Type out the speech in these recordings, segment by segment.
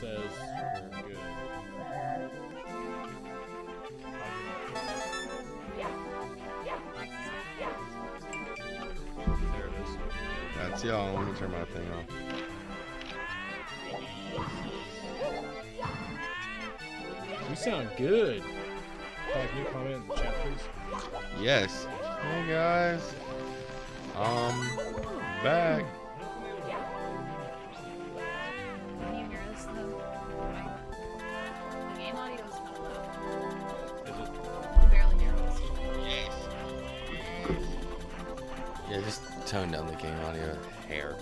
says we're good. There it is. That's y'all. Let me turn my thing off. We sound good. Can you comment in the chat, please? Yes. Hey guys. Back. Can you hear us though? The game audio is kind of low. Is it? You can barely hear us. Yeah, just tone down the game audio. Hair.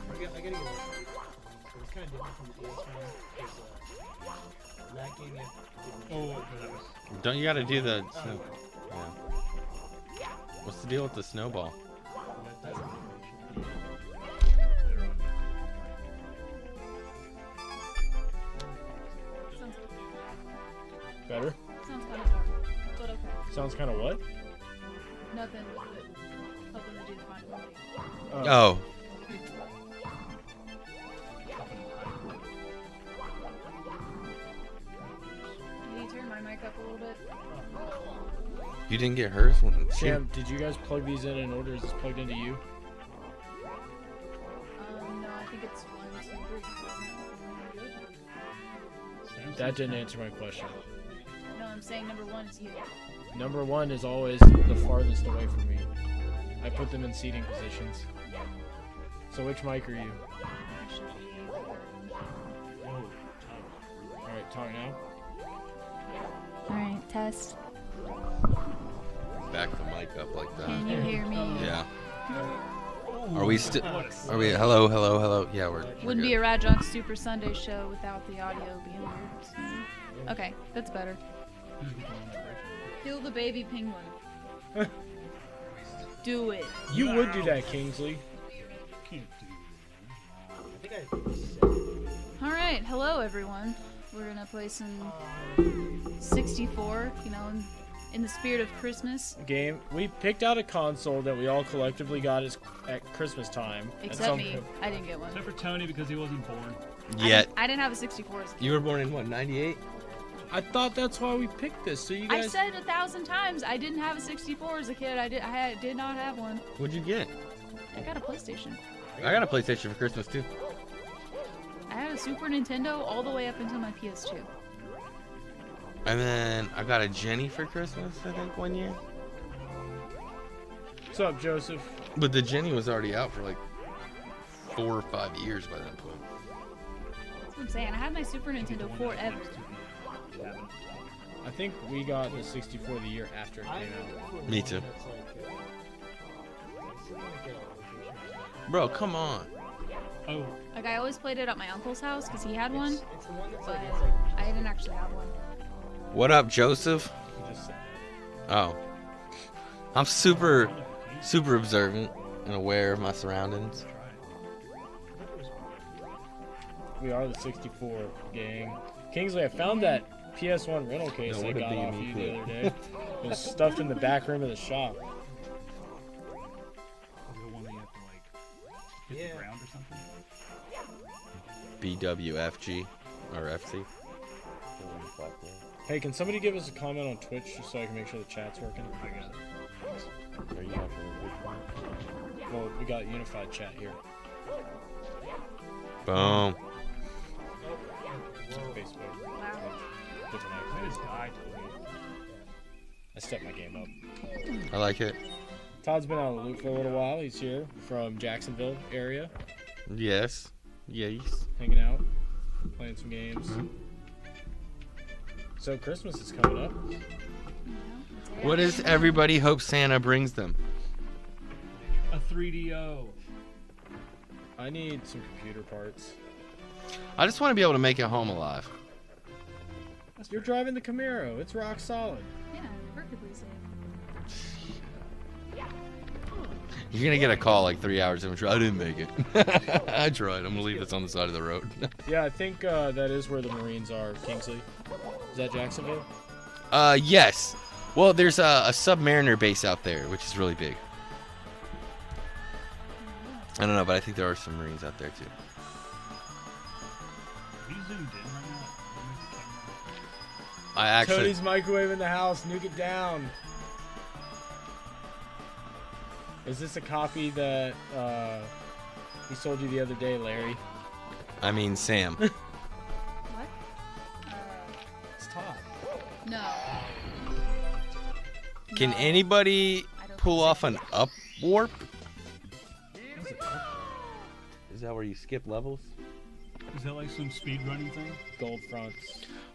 I gotta get it. It's kind of different from the DS1. That game, Don't you gotta do the snow? Yeah. What's the deal with the snowball? Better? Sounds kind of dark, but okay. Sounds kind of what? Nothing but helping to do the final movie. Oh. Can you turn my mic up a little bit? You didn't get hers? Sam, did you guys plug these in order? Is this plugged into you? No, I think it's 1, 2, 3. That didn't answer my question. No, I'm saying number 1 is you. Number 1 is always the farthest away from me. I put them in seating positions. So which mic are you? I should be. Alright, talk now. Alright, test. Back the mic up like that. Can you hear me? Yeah. Are we still? Are we? Hello, hello, hello. Yeah, we're. Wouldn't be a RadJunk Super Sunday show without the audio being weird. So. Okay, that's better. Kill the baby penguin. Do it. You would do that, Kingsley. Alright, hello everyone. We're gonna play some 64, you know, in the spirit of Christmas. Game. We picked out a console that we all collectively got at Christmas time. Except me. I didn't get one. Except for Tony because he wasn't born. Yet. I didn't have a 64 as a kid. You were born in what? 98? I thought that's why we picked this. So you guys. I said 1,000 times I didn't have a 64 as a kid. I did not have one. What'd you get? I got a PlayStation. I got a PlayStation for Christmas too. I had a Super Nintendo all the way up until my PS2. And then I got a Jenny for Christmas, I think, one year. What's up, Joseph? But the Jenny was already out for like 4 or 5 years by that point. That's what I'm saying. I had my Super Nintendo forever. I think we got the 64 the year after it came out. Me too. Bro, come on. Oh. Like, I always played it at my uncle's house because he had one, but I didn't actually have one. What up, Joseph? Oh. I'm super observant and aware of my surroundings. We are the 64 gang. Kingsley, I found that PS1 rental case I got off you the other day. It was stuffed in the back room of the shop. The one that you have to like hit the ground or something? BWFG or FC. Hey, can somebody give us a comment on Twitch just so I can make sure the chat's working? I got it. Are you having Well, we got unified chat here. Boom. Facebook. Wow. Different I icon. just died. I stepped my game up. I like it. Todd's been out of the loop for a little while. He's here from Jacksonville area, Yes. Yes. hanging out, playing some games. So Christmas is coming up. What does everybody hope Santa brings them? A 3DO. I need some computer parts. I just want to be able to make it home alive. You're driving the Camaro. It's rock solid. Yeah, perfectly safe. You're gonna get a call like 3 hours in. I didn't make it. I tried. I'm gonna leave this on the side of the road. Yeah, I think that is where the Marines are, Kingsley. Is that Jacksonville? Yes. Well, there's a Submariner base out there, which is really big. I don't know, but I think there are some Marines out there too. He zoomed in right now. I actually. Tony's microwave in the house. Nuke it down. Is this a copy that he sold you the other day, Larry? I mean, Sam. What? It's Todd. No. Can No. anybody I don't pull think off so. an up warp? Is that where you skip levels? Is that like some speed running thing? Gold fronts.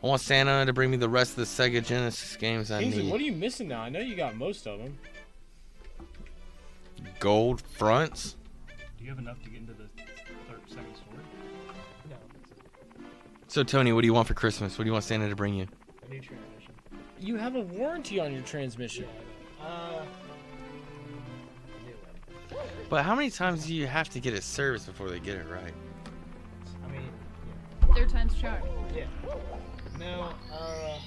I want Santa to bring me the rest of the Sega Genesis games I Kingsley, need. what are you missing now? I know you got most of them. Gold fronts? Do you have enough to get into the second story? No, So, Tony, what do you want for Christmas? What do you want Santa to bring you? a new transmission. You have a warranty on your transmission. Yeah, I know. New one. But how many times do you have to get it serviced before they get it right? I mean, Third time's charm. yeah. No, I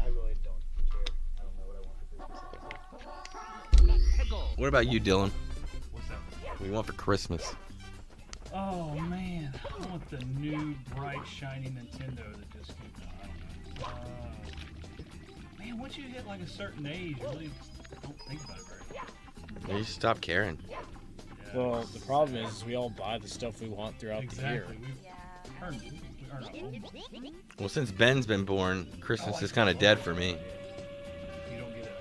really don't care. I don't know what I want for Christmas. What about you, Dylan? What's that? What do you want for Christmas? Oh man, I want the new bright shiny Nintendo that just came out. I don't know. Man, once you hit like a certain age, you really don't think about it very much. You stop caring. Yeah, Well, the problem is we all buy the stuff we want throughout exactly. the year. Yeah. We earned a home. Well, since Ben's been born, Christmas is kind of dead for me. You don't get it.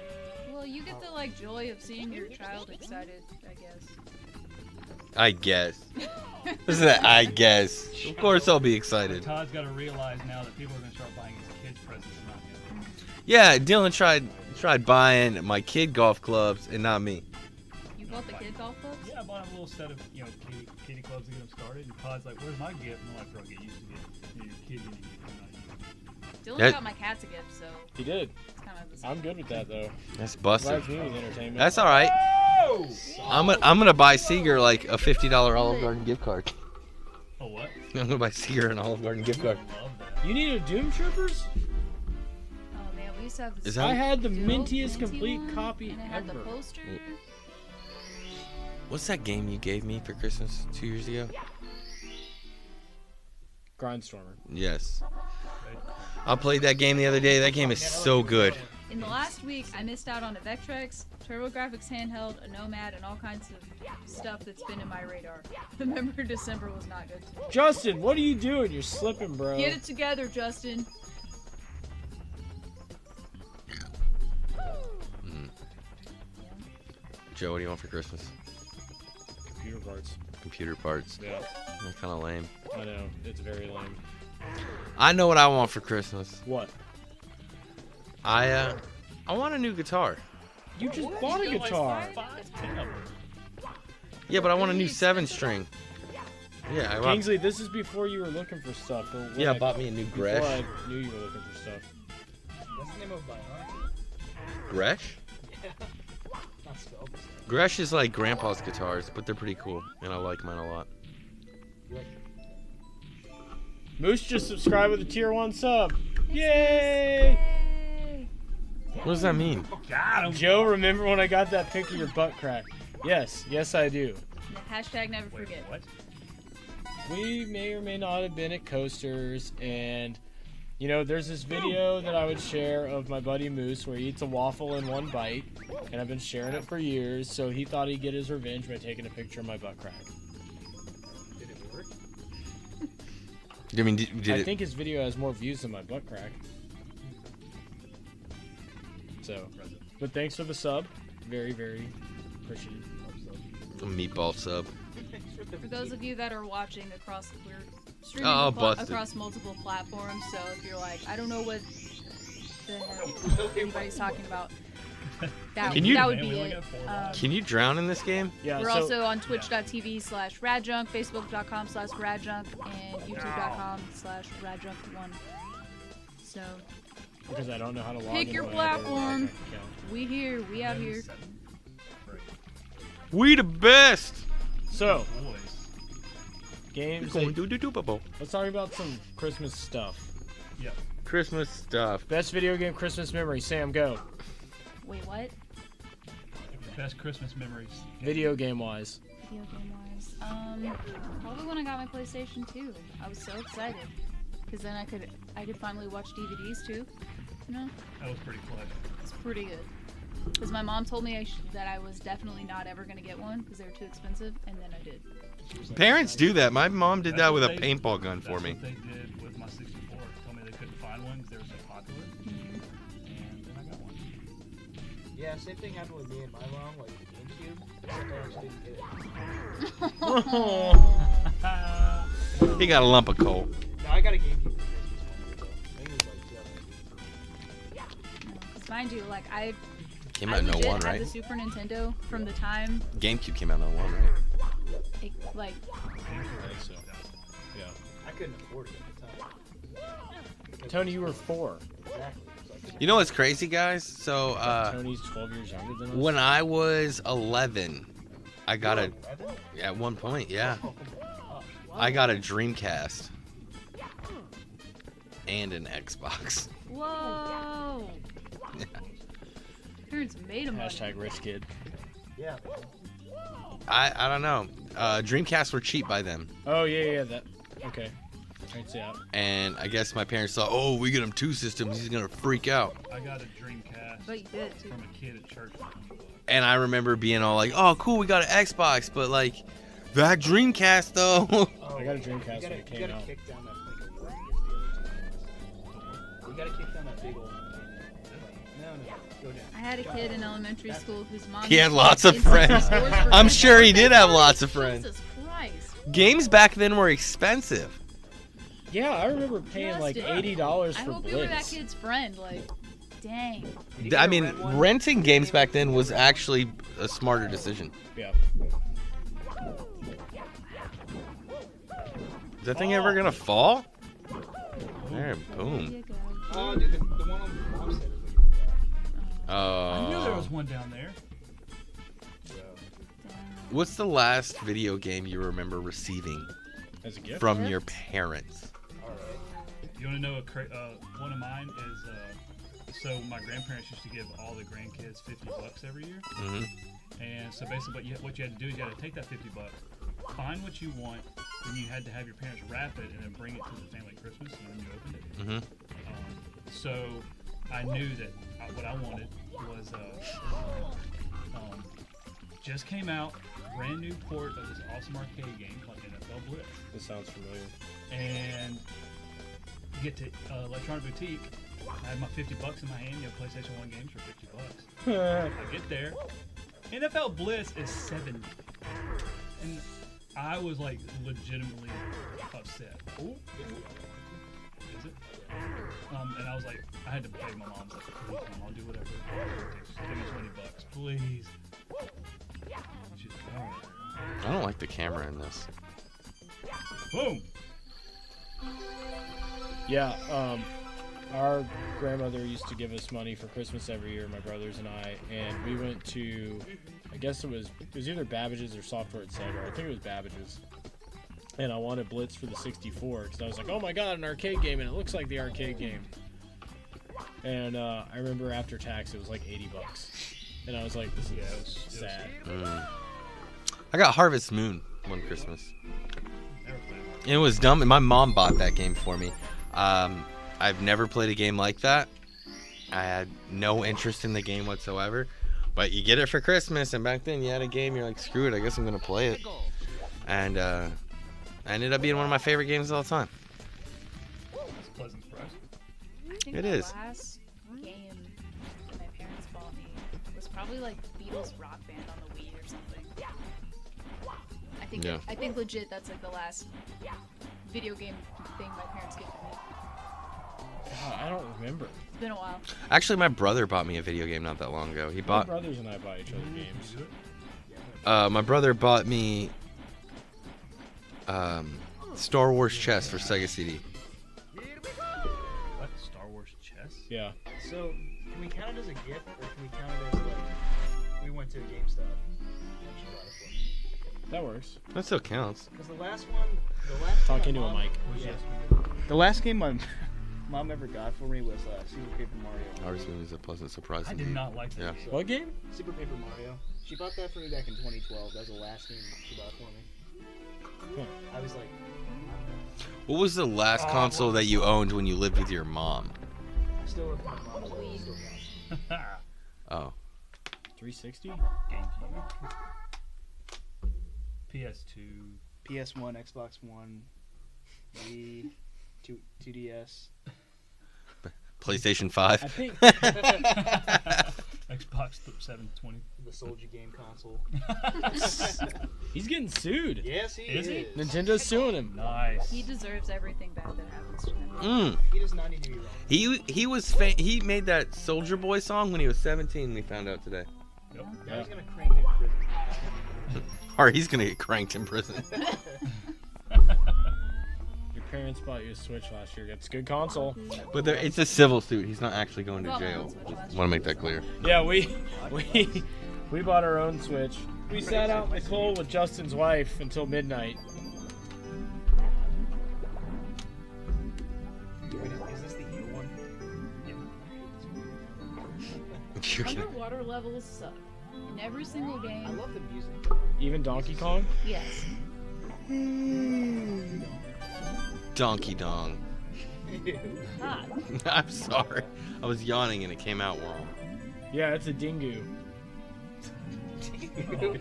Well, you get the like joy of seeing your child excited, I guess. I guess. This is that I guess. Of course I'll be excited. Todd's got to realize now that people are going to start buying his kids presents and not him. Yeah, Dylan tried buying my kid golf clubs and not me. You bought the kid golf clubs? Yeah, I bought him a little set of kitty clubs to get him started. And Todd's like, "Where's my gift?" And I'm like, "Bro, get used to it. Your kid, you need to get not you." Dylan That- got my cats a gift, so He did. it's kind of the same. I'm good with that though. That's busted. Provides me with entertainment. That's all right. I'm gonna buy Seeger like a $50 Olive Garden gift card. Oh what? I'm gonna buy Seeger an Olive Garden gift card. I love that. You need a Doom Troopers? Oh man, we used to have this. Is that- I had the Dope mintiest minty complete one, copy and it had ever. the poster. What's that game you gave me for Christmas 2 years ago? Grindstormer. Yes. I played that game the other day. That game is so good. In the last week, I missed out on a Vectrex, TurboGrafx handheld, a Nomad, and all kinds of stuff that's been in my radar. Remember, December was not good. Justin, what are you doing? You're slipping, bro. Get it together, Justin. Joe, what do you want for Christmas? Computer parts. Computer parts. Yeah, They're kind of lame. I know. It's very lame. I know what I want for Christmas. What? I want a new guitar. You just bought a guitar. Yeah, but I want a new 7-string. Yeah, I want. Kingsley, this is before you were looking for stuff. But when Yeah, I bought me a new before Gresh. I knew you were looking for stuff. What's the name of my Gresh? Not spelled the same. Gresh is like Grandpa's guitars, but they're pretty cool, and I like mine a lot. Moose just subscribed with a tier 1 sub. Yay! Yay! What does that mean? Got him. Joe, remember when I got that pic of your butt crack? Yes, I do. Hashtag never Wait, forget. what? We may or may not have been at Coasters, and you know, there's this video that I would share of my buddy Moose where he eats a waffle in one bite, and I've been sharing it for years, so he thought he'd get his revenge by taking a picture of my butt crack. Did it work? I mean, did I it? think his video has more views than my butt crack. So, but thanks for the sub. Very, very appreciative. A meatball sub. For those of you that are watching across, we're streaming Oh, busted. across multiple platforms. So if you're like, I don't know what the hell anybody's talking about, that, Can you- that would Man, be we only it. got 4 bucks. Can you drown in this game? Yeah, We're so also on twitch.tv/RadJunk, facebook.com/RadJunk, and youtube.com/RadJunk1. So because I don't know how to log Pick into your my other platform. account. we here, we out here. We the best. So, Boys. games. Going that- do. Let's talk about some Christmas stuff. Yeah. Christmas stuff. Best video game Christmas memory. Sam, go. Wait, what? Best Christmas memories. Video game wise. Video game wise. Probably when I got my PlayStation 2. I was so excited. Because then I could finally watch DVDs too. You know? That was pretty clutch. It's pretty good. Because my mom told me that I was definitely not ever going to get one because they were too expensive, and then I did. Parents do that. My mom did That's that what with a they- paintball gun for me. That's what they did with my 64. Told me they couldn't find one because they were so popular. And then I got one. Yeah, same thing happened with me and my mom, like the GameCube. Except I just didn't get it. He got a lump of coal. No, I got a GameCube for Christmas 1 year ago. I think it was like 2018. Because mind you, like I Came out in legit 01, had right? the Super Nintendo from the time, GameCube came out in 01, right? like, I think so. Yeah. I couldn't afford it at the time. Tony, you were 4. Exactly. So I couldn't You know what's crazy, guys? So, Tony's 12 years younger than us. when I was 11, I got a... 11? At one point, yeah. Oh my gosh. I got a Dreamcast. And an Xbox. whoa! Parents made a money. Hashtag rich kid. Yeah. I don't know. Dreamcasts were cheap by then. Oh, yeah, that. Okay. I can see that. And I guess my parents thought, oh, we get him 2 systems, he's going to freak out. I got a Dreamcast But you did too. from a kid at church for $20. And I remember being all like, oh, cool, we got an Xbox. But, like, that Dreamcast, though. Oh, I got a Dreamcast you when it came gotta out. kick down that like a wood to get to the other side. You gotta kick down that big old. No, go down. I had a kid in elementary school whose mom. He had used to lots take of kids to friends. stores for I'm Christmas. sure he did have lots of friends. Jesus Christ. Games back then were expensive. Yeah, I remember paying like Justin, $80 I for hope you were that Blitz. kid's friend. Like, dang. Did you get I a mean, red one? renting games back then was actually a smarter decision. Yeah. Is that thing ever gonna fall? There, There boom. you go. Oh, dude, the one on the mom's head is looking for I knew there was Oh. one down there. that. What's the last video game you remember receiving As a gift? from Gift? your parents? Alright. You want to know one of mine is so my grandparents used to give all the grandkids $50 every year, hmm and so basically what you had to do is you had to take that $50, find what you want, then you had to have your parents wrap it and then bring it to the family at Christmas, and then you opened it. hmm So I knew that what I wanted was just came out, brand new port of this awesome arcade game called NFL Blitz. This sounds familiar. And get to Electronic Boutique. I had my $50 in my hand, PlayStation 1 games for $50. I get there. NFL Blitz is $70. And I was like legitimately upset. Ooh. Is it? And I was like, I had to beg my mom, I was like, please, Mom, I'll do whatever. Give me $20, please. She's like, all right. I don't like the camera in this. Boom. Yeah, our grandmother used to give us money for Christmas every year, my brothers and I, and we went to, I guess it was either Babbage's or Software Etc. I think it was Babbage's. And I wanted Blitz for the 64 because I was like, oh my god, an arcade game, and it looks like the arcade game. And I remember after tax it was like $80, and I was like, this is Yeah, it was sad. I got Harvest Moon one Christmas. Never played one. It was dumb, and my mom bought that game for me. I've never played a game like that. I had no interest in the game whatsoever. But you get it for Christmas, and back then you had a game, you're like, screw it, I guess I'm going to play it. And ended up being one of my favorite games of all time. It's a pleasant surprise. I think It the is. last game that my parents bought me was probably like Beatles Rock Band on the Wii or something. Yeah. I think legit that's like the last video game thing my parents gifted me. God, I don't remember. It's been a while. Actually, my brother bought me a video game not that long ago. He My bought, brothers and I buy each other games. my brother bought me Star Wars Chess for Sega CD. What? Star Wars chess? Yeah. So, can we count it as a gift, or can we count it as like we went to a GameStop and she bought it for me? That works. That still counts. Because the last one, the last Talk game into my a mom- mic. Yeah. The last game Mom ever got for me was Super Paper Mario. Ours was a pleasant surprise. I did indeed. not like that. Yeah. So, What game? Super Paper Mario. She bought that for me back in 2012. That was the last game she bought for me. I was like, What was the last console that you owned when you lived with your mom? I still live with my mom. So it still counts. Oh. 360? GameCube. PS2. PS1, Xbox One, Wii, 2DS. PlayStation 5. I think. Xbox 720. The Soldier game console. He's getting sued. Yes, he Is is. he? Nintendo's suing him. Nice. He deserves everything bad that happens to him. He does not need to be wrong. He made that Soldier Boy song when he was 17. We found out today. Yep. Now he's gonna crank it in prison. Or he's gonna get cranked in prison. Your parents bought you a Switch last year. It's a good console. But it's a civil suit. He's not actually going to Well, jail. that's what Just want to make that clear. Yeah, we bought our own Switch. We sat out in the cold with Justin's wife until midnight. Wait, is this the U one? You're gonna- Underwater levels suck. In every single I game. love the music. Even Donkey Kong? Yes. Donkey Dong. Hot. I'm sorry. I was yawning and it came out wrong. Yeah, it's a dingo.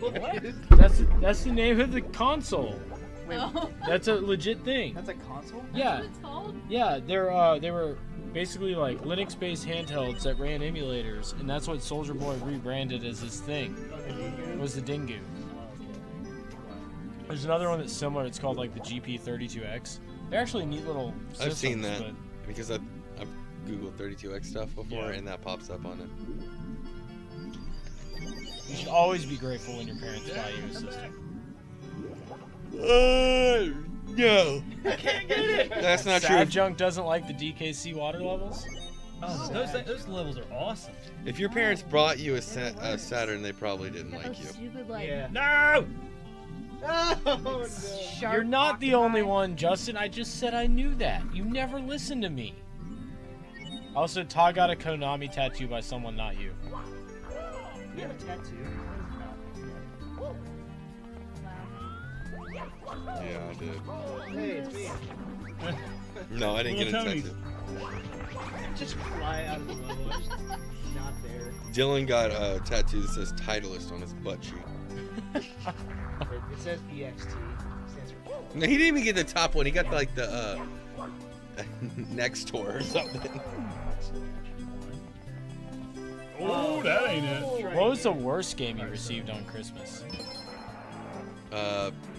What? That's the name of the console. No. That's a legit thing. That's a console? Yeah, That's what it's called? yeah. They were basically like Linux-based handhelds that ran emulators, and that's what Soldier Boy rebranded as his thing. Was the dingo. There's another one that's similar. It's called like the GP32X. They're actually neat little systems. I've seen that but- because I've Googled 32X stuff before Yeah. and that pops up on it. You should always be grateful when your parents buy you a system. No. I can't get it. That's not true. RadJunk doesn't like the DKC water levels. Oh, those levels are awesome. If your parents brought you a Saturn, they probably didn't Those like you. stupid, like, Yeah. No! Oh, no. sharp You're not the only octopi. one, Justin. I just said I knew that. You never listened to me. Also, Todd got a Konami tattoo by someone not you. You have a tattoo? Yeah, I did. Hey, it's me. No, I didn't get a Little Tony's. tattoo. Just fly out of the level. Just not there. Dylan got a tattoo that says Titleist on his butt cheek. It says EXT. Stands for. No, he didn't even get the top one. He got like the next tour or something. Oh, that ain't it. What was the worst game you received on Christmas?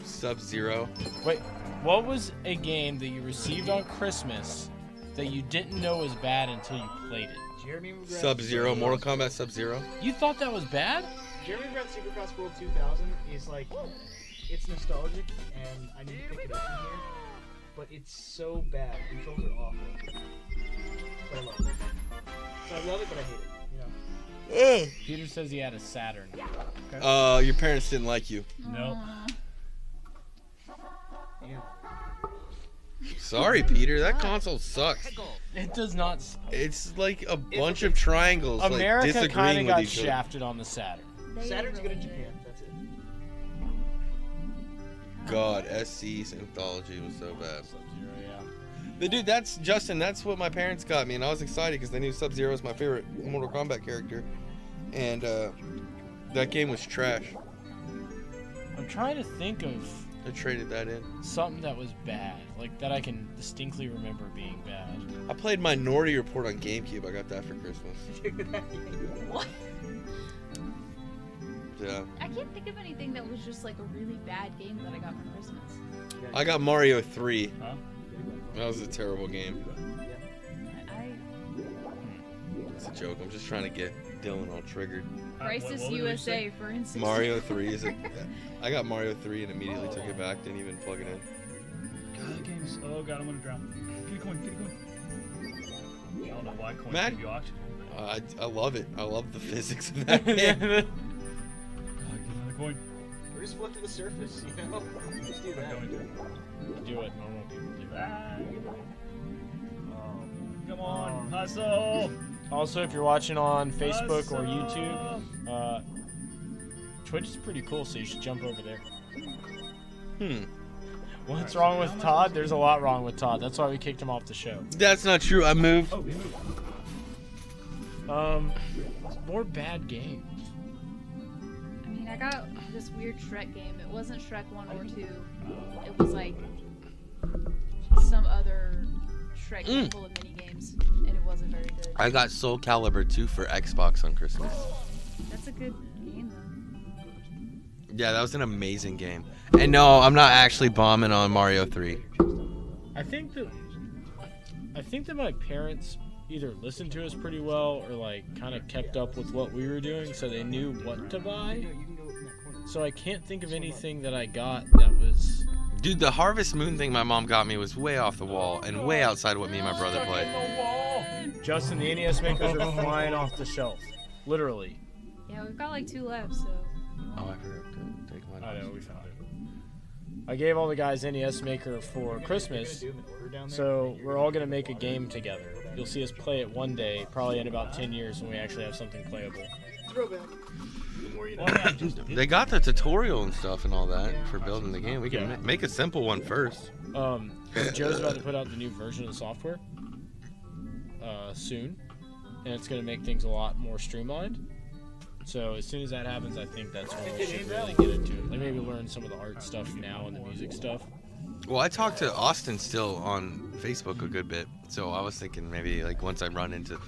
Sub-Zero. Wait, what was a game that you received on Christmas that you didn't know was bad until you played it? Jeremy McGrath. Sub-Zero. Mortal Kombat Sub-Zero. You thought that was bad? Jeremy McGrath Supercross World 2000 is like, it's nostalgic, and I need to pick it up from here. But it's so bad. The controls are awful. But I love it. So I love it, but I hate it. You know. Peter says he had a Saturn. Your parents didn't like you. Nope. Yeah. Sorry, Peter. That console sucks. It does not. It's like a bunch of triangles like America kind disagreeing of with got each other. shafted on the Saturn. Saturn's good in Japan. That's it. God, SC's Anthology was so bad. Sub-Zero, yeah. But dude, that's Justin. That's what my parents got me, and I was excited because they knew Sub-Zero was my favorite Mortal Kombat character, and that game was trash. I'm trying to think of I traded that in. something that was bad, like that I can distinctly remember being bad. I played Minority Report on GameCube. I got that for Christmas. What? Yeah. I can't think of anything that was just like a really bad game that I got for Christmas. I got Mario 3. Huh? That was a terrible game. I It's a joke. I'm just trying to get Dylan all triggered. Crisis what did we say? USA, for instance. Mario 3 is a. I got Mario 3 and immediately took it back. Didn't even plug it in. God, that game's. Oh god, I'm gonna drown. Get a coin, get a coin. I don't know why coins Matt? give you oxygen. But... I love it. I love the physics of that game. God, get another coin. Or just flip to the surface, you know? Just do I'm that. going to. Do what normal people do. Ah, Come on, hustle. Also, if you're watching on Facebook or YouTube, Twitch is pretty cool, so you should jump over there. What's wrong with Todd? There's a lot wrong with Todd. That's why we kicked him off the show. That's not true. I moved. Oh, he moved. More bad games. I mean, I got this weird Shrek game. It wasn't Shrek 1 or 2. It was like some other Shrek game full of mini games, and it wasn't very good. I got Soul Calibur 2 for Xbox on Christmas. That's a good game, though. Yeah, that was an amazing game. And no, I'm not actually bombing on Mario 3. I think that my parents either listened to us pretty well or like kind of kept up with what we were doing, so they knew what to buy. So I can't think of anything that I got that was. Dude, the Harvest Moon thing my mom got me was way off the wall and way outside what me and my brother played. Justin, the NES makers are flying off the shelf, literally. Yeah, we've got like 2 left, so. Oh, I forgot to take mine. I know, we found it. I gave all the guys NES Maker for Christmas, so we're all going to make a game together. You'll see us play it one day, probably in about 10 years when we actually have something playable. They got the tutorial and stuff and all that for building the game. We can make a simple one first. Joe's about to put out the new version of the software soon, and it's going to make things a lot more streamlined. So as soon as that happens, I think that's when we should really get into it. Like maybe learn some of the art stuff now and the music stuff. Well, I talked to Austin still on Facebook a good bit, so I was thinking maybe like once I run into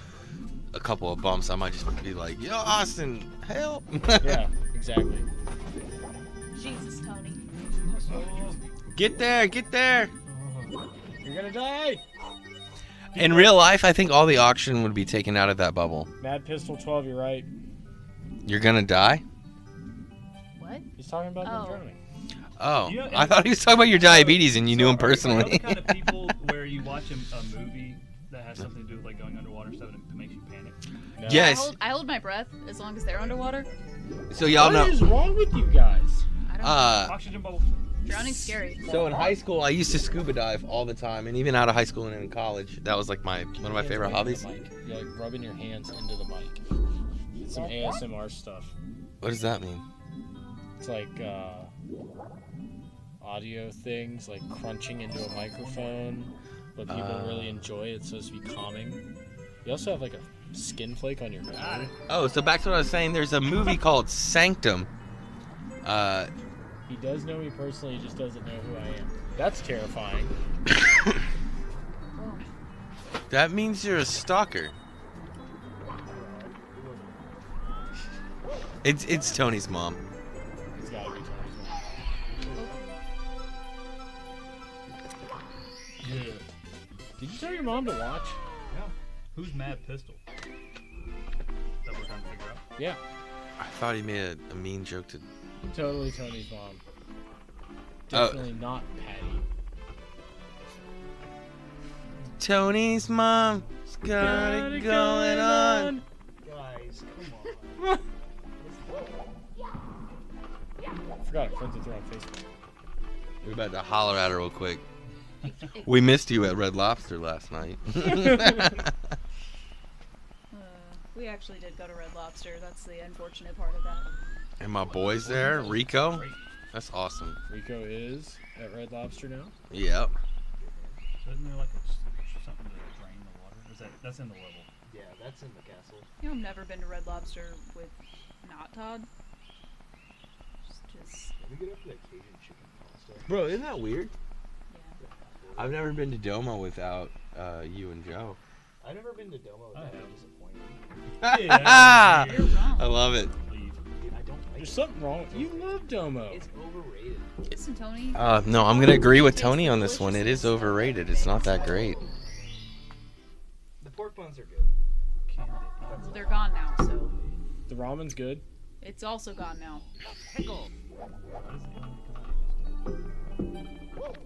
a couple of bumps, I might just be like, "Yo, Austin, help!" Yeah, exactly. Jesus, Tony. Get there, get there. You're gonna die. In real life, I think all the oxygen would be taken out of that bubble. Mad Pistol 12, you're right. You're gonna die? What? He's talking about them Oh. drowning. Oh, You know, I thought he was talking about your diabetes and you knew him Are you personally. the kind of people where you watch a movie that has something to do with like going underwater and stuff and it makes you panic? No. Yes. I hold my breath as long as they're underwater. So y'all What know. is wrong with you guys? I don't know. Oxygen bubbles. Drowning's scary. So in high school, I used to scuba dive all the time, and even out of high school and in college, that was like one of my favorite hobbies. You're like rubbing your hands into the mic. It's some ASMR stuff. What does that mean? It's like audio things, like crunching into a microphone, but people really enjoy it. It's supposed to be calming. You also have like a skin flake on your finger. Oh, so back to what I was saying. There's a movie called Sanctum. He does know me personally, he just doesn't know who I am. That's terrifying. That means you're a stalker. It's Tony's mom. It's gotta be Tony's mom. Yeah. Did you tell your mom to watch? Yeah. Who's Mad Pistol? That we're trying to figure out. Yeah. I thought he made a mean joke to. Totally Tony's mom. Oh. Definitely not Patty. Tony's mom's got it going on. Guys, come on. I forgot I printed through on Facebook. We're about to holler at her real quick. We missed you at Red Lobster last night. We actually did go to Red Lobster. That's the unfortunate part of that. And my boy's there, Rico. That's awesome. Rico is at Red Lobster now. Yep. Isn't there like something to drain the water? That's in the level? Yeah, that's in the castle. You know, I've never been to Red Lobster with not Todd. Just Let me get up to that Cajun chicken pasta. Bro, isn't that weird? yeah. I've never been to Domo without you and Joe. I've never been to Domo I without have. disappointment. I You're wrong. love it. Leave. Dude, I don't like There's it. something wrong. You love Domo. It's overrated. Listen, Tony. No, I'm gonna agree with Tony on this one. It is overrated. It's not that great. The pork buns are good. They're gone now, so The ramen's good. it's also gone now.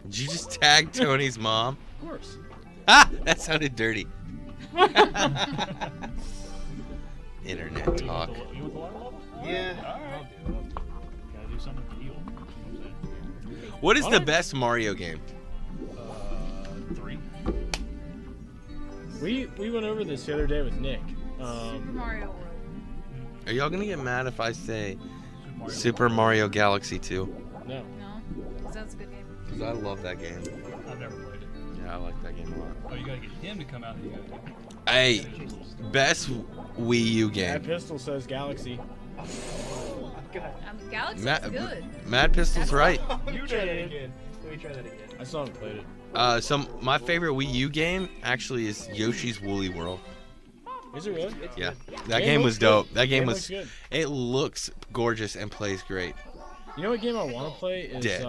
Did you just tag Tony's mom? Of course. Ah, that sounded dirty. Internet talk. You want the water level? Yeah, Alright. I'll do it. Gotta do something to heal. You know what I'm saying? What is the best Mario game? 3. We went over this the other day with Nick. Super Mario World. Are y'all gonna get mad if I say Mario Super Mario Galaxy 2? No. No, because that's a good game. Because I love that game. I've never played it. Yeah, I like that game a lot. Oh, you gotta get him to come out. And you gotta get Hey, best Wii U That game. pistol says Galaxy. Galaxy's Matt- good. Mad Pistol's right. You try that again. Let me try that again. I still haven't played it. My favorite Wii U game actually is Yoshi's Woolly World. Is it really? Yeah, that game was dope. That game looks was. good. It looks gorgeous and plays great. You know what game I want to play is Dead.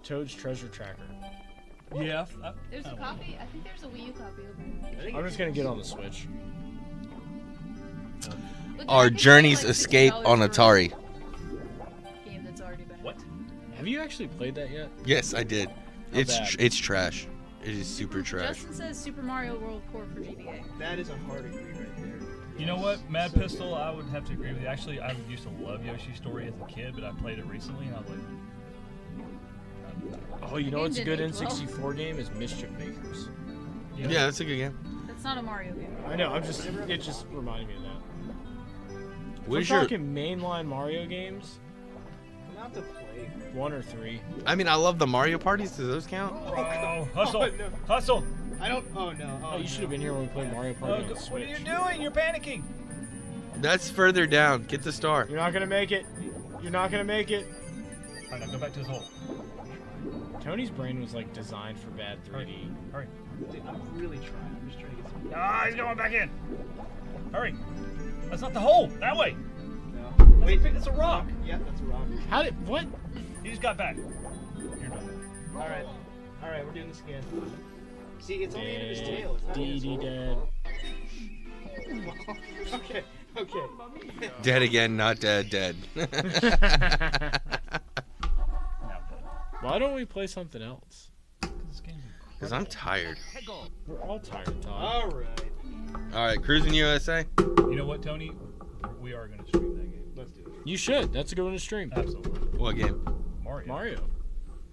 Toad's Treasure Tracker. Yeah. There's a copy. I think there's a Wii U copy over there. I'm just gonna get on the Switch. Look, I Our think it's Journey's like Escape $60 on for a Atari. Game that's already been. What? Have you actually played that yet? Yes, I did. How It's bad? it's trash. It is super trash. Justin says Super Mario World port for GBA. That is a hard agree right there. You know what, Mad So Pistol, I would have to agree with you. Actually, I used to love Yoshi's Story as a kid, but I played it recently, and I was like, Oh, you know game what's a good didn't age well. N64 game is Mischief Makers. Yeah, that's a good game. That's not a Mario game. I know. It just reminded me of that. What We're is your? talking mainline Mario games. Not to play. 1 or 3. I mean, I love the Mario parties. Does those count? oh, hustle, Oh, no. hustle. I don't. Oh no. Oh, you should have been here when we played Mario Party on the What are Switch. you doing? You're panicking. That's further down. Get the star. You're not gonna make it. You're not gonna make it. All right, now go back to his hole. Tony's brain was like designed for bad 3D. Hurry. Dude, I'm really trying. I'm just trying to get some. Ah, he's going back in. Hurry. That's not the hole. That way. No. Wait, it's a rock. Yeah, that's a rock. How did what? He just got back. You're done. All right. All right, we're doing this again. See, it's on the end of his tail. It's not in his DD hole. dead. Okay. Okay. Dead again, not dead. Dead. Now dead. Why don't we play something else? This game's Because I'm tired. We're all tired, Todd. All right. All right, Cruising USA. You know what, Tony? We are going to stream that game. Let's do it. You should. That's a good one to stream. Absolutely. What game? Mario. Mario.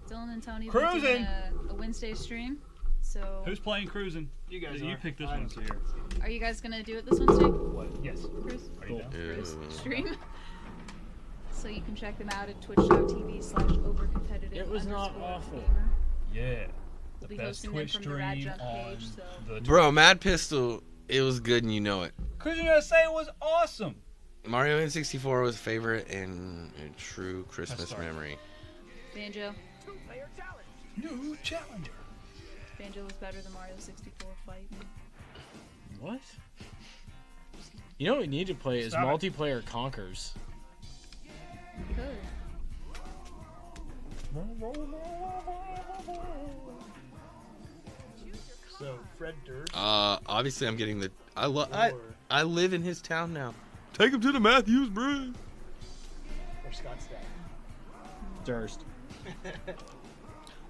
Dylan and Tony Cruising! are doing a Wednesday stream. So, Who's playing Cruising? You guys You are. picked this I'm one, so you're. are you guys gonna do it this Wednesday? What? Yes. Cruise? Are you Cool. down? Cruise Uh, stream. So you can check them out at twitch.tv/overcompetitive. It was not awful. Yeah. We'll The be best hosting them Twitch from the stream RadJunk on page, so. the Bro, Mad Pistol, it was good and you know it. Cruising USA was awesome. Mario N64 was a favorite and a true Christmas sorry. memory. Banjo. New challenger. Banjo was better than Mario 64 fight. What? You know what we need to play is Stop it. multiplayer Conkers. Good. So, Fred Durst Obviously I'm getting the. I or live in his town now. Take him to the Matthews Bridge. Scottsdale. Durst.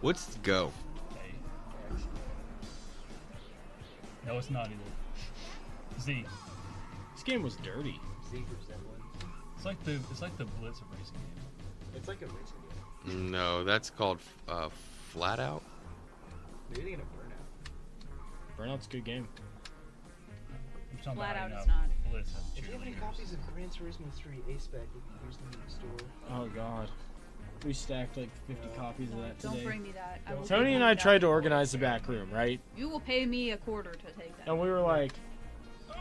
What's go? Hey. No, it's not either. Z. This game was dirty. Z for Zeppelin. It's like the Blitz of racing game. It's like a racing game. No, that's called Flat Out. Maybe thinking of Burnout. Burnout's a good game. I'm talking Flat about out is not. Blitz and If you have any cheerleaders. copies of Gran Turismo 3 A-Spec, you can use them in the store. Oh god. We stacked like 50 copies of that Don't today. bring me that. I will Tony pay and you I that. tried to organize the back room, right? You will pay me a quarter to take that. And we were like,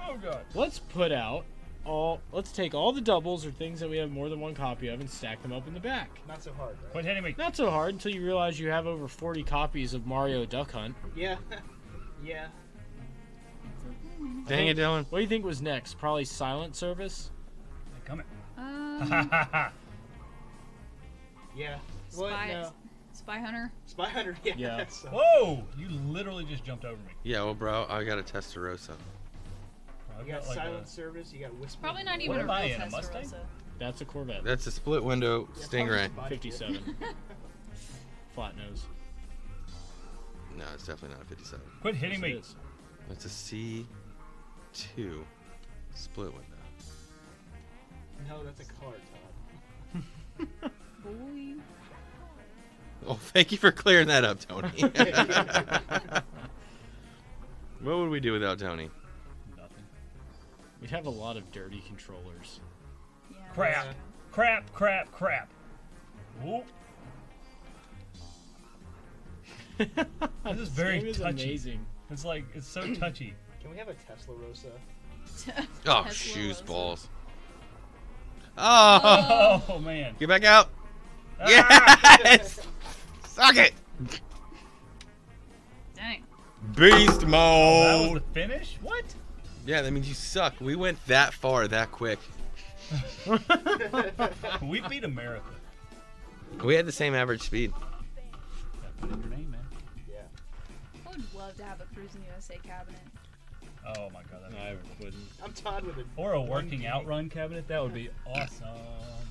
Oh god. let's take all the doubles or things that we have more than one copy of and stack them up in the back. Not so hard, right? Quit hitting me. Not so hard until you realize you have over 40 copies of Mario Duck Hunt. Yeah. Yeah. Dang it, Dylan. What do you think was next? Probably Silent Service? Hey, come here. Yeah. What? Spy, No. Spy Hunter. Spy Hunter, yeah. Yeah. So- Whoa! You literally just jumped over me. Yeah, well, bro, I got a Testarossa. I've You got like Silent a- Service, you got Whisper. Probably not What even a am real I in, a Mustang? Testarossa. That's a Corvette. That's a split window Yeah, Stingray. probably just body 57. Flat nose. No, it's definitely not a 57. Quit hitting Yes, it me. is. That's a C2 split window. kit. No, that's a car, Todd. Boy. Well, thank you for clearing that up, Tony. What would we do without Tony? Nothing. We'd have a lot of dirty controllers. Yeah. Crap. Crap, crap, crap. Whoop. This is very game is touchy. amazing. It's like, it's so touchy. Can we have a Tesla Rosa? Oh, Tesla shoes Rosa. balls. Oh, Oh, man. get back out. Ah! Yes. Suck it. Dang. Beast That was mode. the finish? What? Yeah, that means you suck. We went that far that quick. We beat America. We had the same average speed. Gotta put in your name, man. Yeah. I would love to have a Cruising USA cabinet. Oh my god. That'd be I perfect. wouldn't. I'm Todd with it. Or a working outrun cabinet. That would be awesome.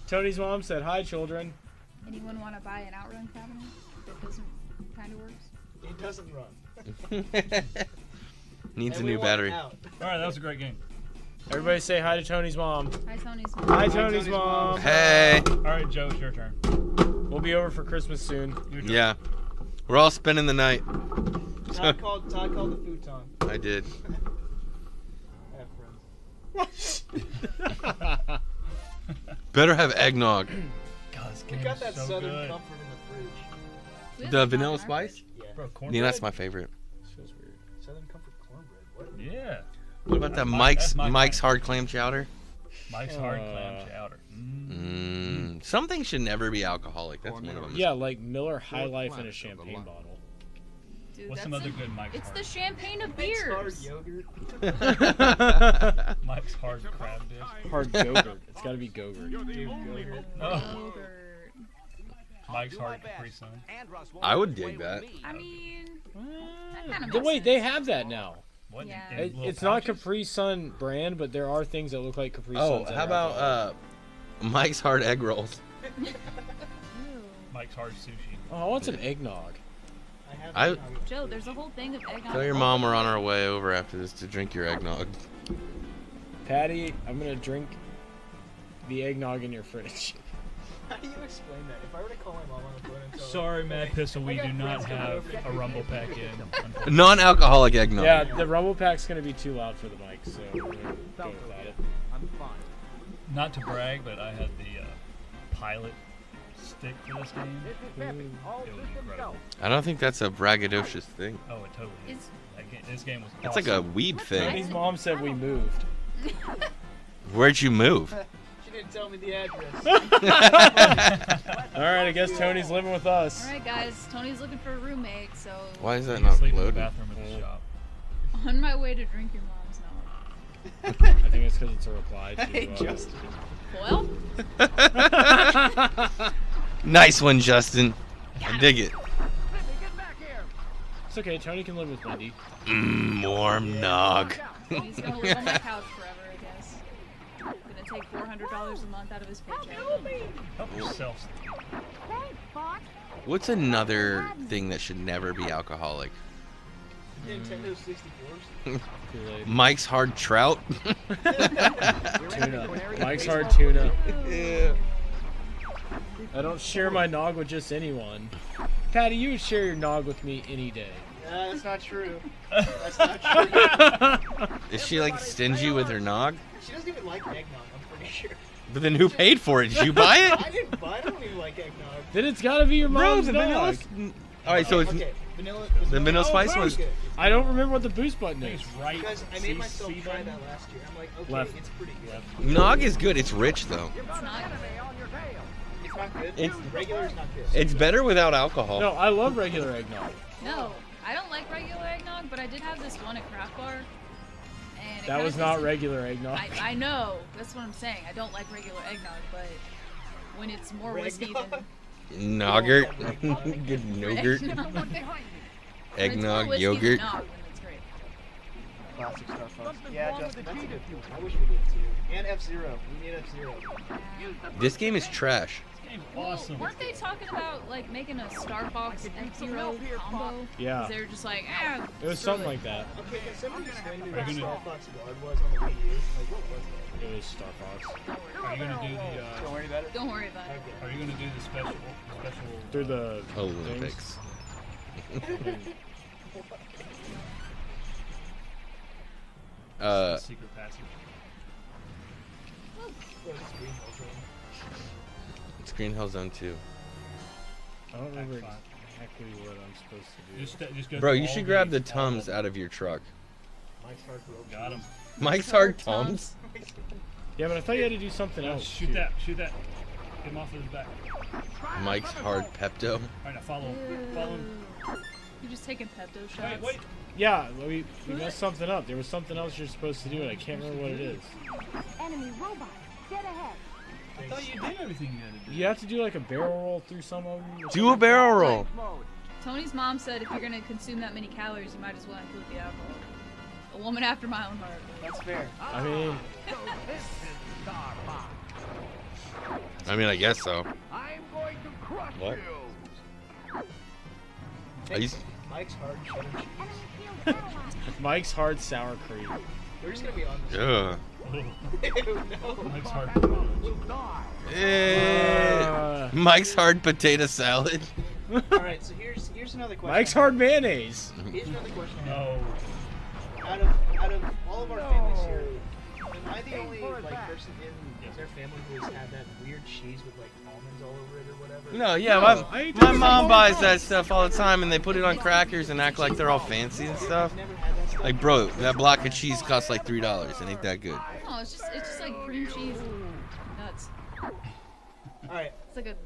Tony's mom said, "Hi, children." Anyone want to buy an outrun cabinet that doesn't kind of works? It doesn't run. Needs a And we new want battery. out. Alright, that was a great game. Everybody say hi to Tony's mom. Hi, Tony's mom. Hi, Tony's Tony's mom. mom. Hey. Alright, Joe, it's your turn. We'll be over for Christmas soon. Your turn. Yeah. We're all spending the night. Todd called the futon. I did. I have friends. Better have eggnog. God, this We game got is that so Southern good. Comfort in the fridge. We have The some vanilla in our spice? fridge. Yeah. Bro, Yeah, cornbread? that's my favorite. Feels weird. Southern Comfort cornbread. What? Yeah. What about that That's my- Mike's that's my Mike's kind. hard clam chowder? Mike's hard clam chowder. Something should never be alcoholic. That's one of them. Yeah, like Miller High Life in a champagne bottle. Dude, What's that's some other it. good Mike's It's hard? the champagne of Mike's hard beers. yogurt. Mike's hard crab dish. Hard Go-Gurt. It's got to be Go-Gurt. Yogurt. Oh. Yogurt. Mike's hard Capri Sun. I would dig that. I mean, that kind of The makes wait, they sense. have that now. What? Yeah. in little It's not pouches? Capri Sun brand, but there are things that look like Capri Oh, Suns. that how are about alcoholic. Mike's hard egg rolls? Ew. Mike's hard sushi. Oh, I want some eggnog. I- Joe, there's a whole thing of eggnog. Tell your mom we're on our way over after this to drink your eggnog. Patty, I'm gonna drink the eggnog in your fridge. How do you explain that? If I were to call my mom on the phone and tell her, Sorry, Mad "Hey, Pistol, we I got do not friends coming have over to a get rumble me." pack in. Non-alcoholic eggnog. Yeah, the rumble pack's gonna be too loud for the mic, so we're gonna go without it. Not to brag, but I had the pilot stick for this game. It was incredible. I don't think that's a braggadocious thing. Oh, it totally is. It's- This game was It's awesome. like a weeb thing. Tony's mom said we moved. Where'd you move? She didn't tell me the address. All right, I guess Tony's living with us. All right, guys. Tony's looking for a roommate, so Why is You that can not sleep in the loaded? bathroom at the shop. on my way to drink your mom's nog. I think it's because it's a reply to. Hey, Justin. Well, Nice one, Justin. I dig it. It's okay. Tony can live with Wendy. Warm nog. he's gonna live on my couch forever, I guess. I'm gonna take $400 a month out of his paycheck. Help yourself. What's another thing that should never be alcoholic? Nintendo 64s. Too late. Mike's hard trout. Tuna. Mike's hard tuna. Yeah. I don't share my nog with just anyone. Patty, you would share your nog with me any day. That's not true. That's not true. Is she like stingy with her nog? She doesn't even like eggnog, I'm pretty sure. But then who paid for it? Did you buy I it? didn't buy it. I don't even like eggnog. Then it's gotta be your Bro, mom's the nog. vanilla. All right, so it's Okay, vanilla. the vanilla spice very was. good. I don't remember what the boost button I think is. it's right. Because I See- made myself see try button? that last year. I'm like, okay, Left. it's pretty good. Nog is good. It's rich though. It's not. It's not good. It's- Regular is not good. It's better without alcohol. No, I love regular eggnog. No, I don't like regular eggnog, but I did have this one at Craft Bar. And it That kinda was not tasted- regular eggnog. I know. That's what I'm saying. I don't like regular eggnog, but when it's more whiskey than Noggurt. Eggnog. Good yogurt. eggnog, when it's more Eggnog, whiskey yogurt. Than nog, then it's great. Classic Star Fox. Yeah, Justin, that's a good point. I wish we did too. And F-Zero. We need F-Zero. This game is trash. This game's Well, awesome. weren't they talking about like making a Star Fox F-Zero combo? Yeah. 'Cause they were just like, It was something like that. Okay, can somebody explain to me Are what you Star gonna- Fox Guard was on the Wii U? Like, what was that? It was Star Fox. Are you gonna do the? Don't worry about it. don't worry about it. Okay. Are you gonna do the special? Through the Olympics. Secret passage. What is this green hole thing? It's Green Hill Zone 2. I don't remember Act exactly what I'm supposed to do. Just go Bro, through you all should grab the all Tums of out of your truck. Mike's hard grilled Got him. Mike's Hard Tums? Yeah, but I thought you had to do something else. Shoot that. Shoot that. Get him off of his back. Mike's Hard Pepto. Alright, now follow him. Follow him. You're just taking Pepto shots. Wait. Yeah, we messed something up. There was something else you're supposed to do, and I can't remember what it is. Enemy robot, get ahead. I thought you did everything you had to do. You have to do like a barrel roll through some of them. Do a barrel roll. Tony's mom said if you're gonna consume that many calories, you might as well include the alcohol. A woman after my own heart. That's fair. I mean, I guess so. I'm going to crush What? you. Are you... Mike's hard cheddar cheese. Enemy field analyzed. Mike's Hard Sour Cream. We're just gonna be on this. Ugh. Ew, no. Mike's hard. Will die. Mike's Hard Potato Salad. Alright, so here's another question. Mike's I have. Hard Mayonnaise. Here's another question I have. No. Out of all of our families here, am I the only like person in their family who has had that weird cheese with like almonds all over it or whatever? No, yeah, my mom buys that stuff all the time, and they put it on crackers and act like they're all fancy and stuff. I've never had that stuff. Like, bro, that block of cheese costs like $3. It ain't that good. No, it's just like cream cheese and nuts. Alright, It's like a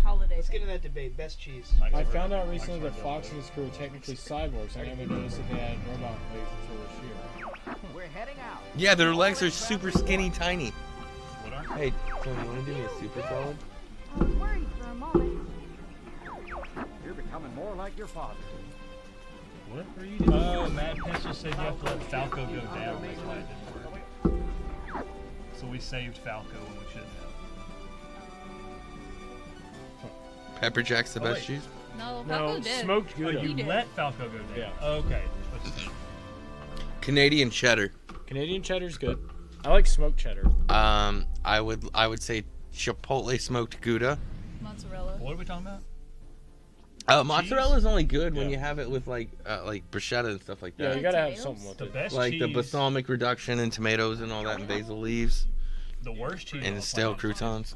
holiday let's get thing. into that debate. Best cheese. Mike's I hard. found out recently that Mike's Fox hard. and his crew are technically cyborgs. I never noticed that they had robot legs until this year. We're heading out. Yeah, their legs are super skinny tiny. What are? Hey, Tony, you want to do me a super solid? I was worried for a moment. You're becoming more like your father. What are you doing? Oh, Mad Pencil said you have to let Falco go down. That's why it didn't work. So we saved Falco when we shouldn't have. Pepper Jack's the best wait. cheese? No, No, Falco did. smoked Oh, Gouda. He you did. let Falco go down. Yeah. Okay. Canadian cheddar. Canadian cheddar's good. I like smoked cheddar. I would say Chipotle smoked Gouda. Mozzarella. What are we talking about? Mozzarella is only good when Yeah. you have it with like bruschetta and stuff like Yeah, that. you gotta have Tomatoes? something with The it. best Like cheese. the balsamic reduction and tomatoes and all that and basil leaves The worst cheese. and on the stale planet. croutons.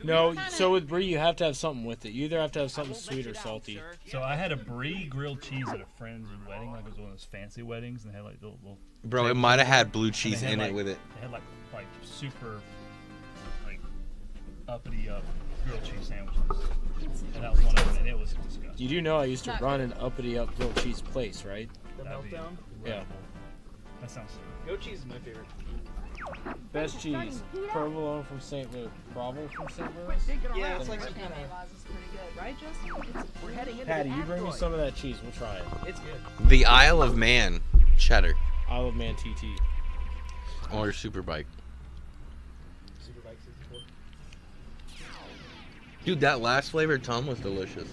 No, so with brie, you have to have something with it. You either have to have something sweet or salty. So I had a brie grilled cheese at a friend's wedding, like it was one of those fancy weddings, and they had like little Bro, it might have had blue and cheese they had, in like, it with it. They had like super like uppity up grilled cheese sandwiches, and that was one of them, and it was disgusting. You do know I used to Not run an uppity up grilled cheese place, right? The That'd be meltdown. Yeah. That sounds sick. Goat cheese is my favorite. Best cheese. Provolone from St. Louis. Provo from St. Louis? Yeah, it's like some Birthday kind name of. was is pretty good, right, Justin? We're heading into Patty, the you bring me asteroid. some of that cheese. We'll try it. It's good. The Isle of Man cheddar Isle of Man TT. or Super Bike. Super Bike 64. Dude, that last flavor Tom was delicious.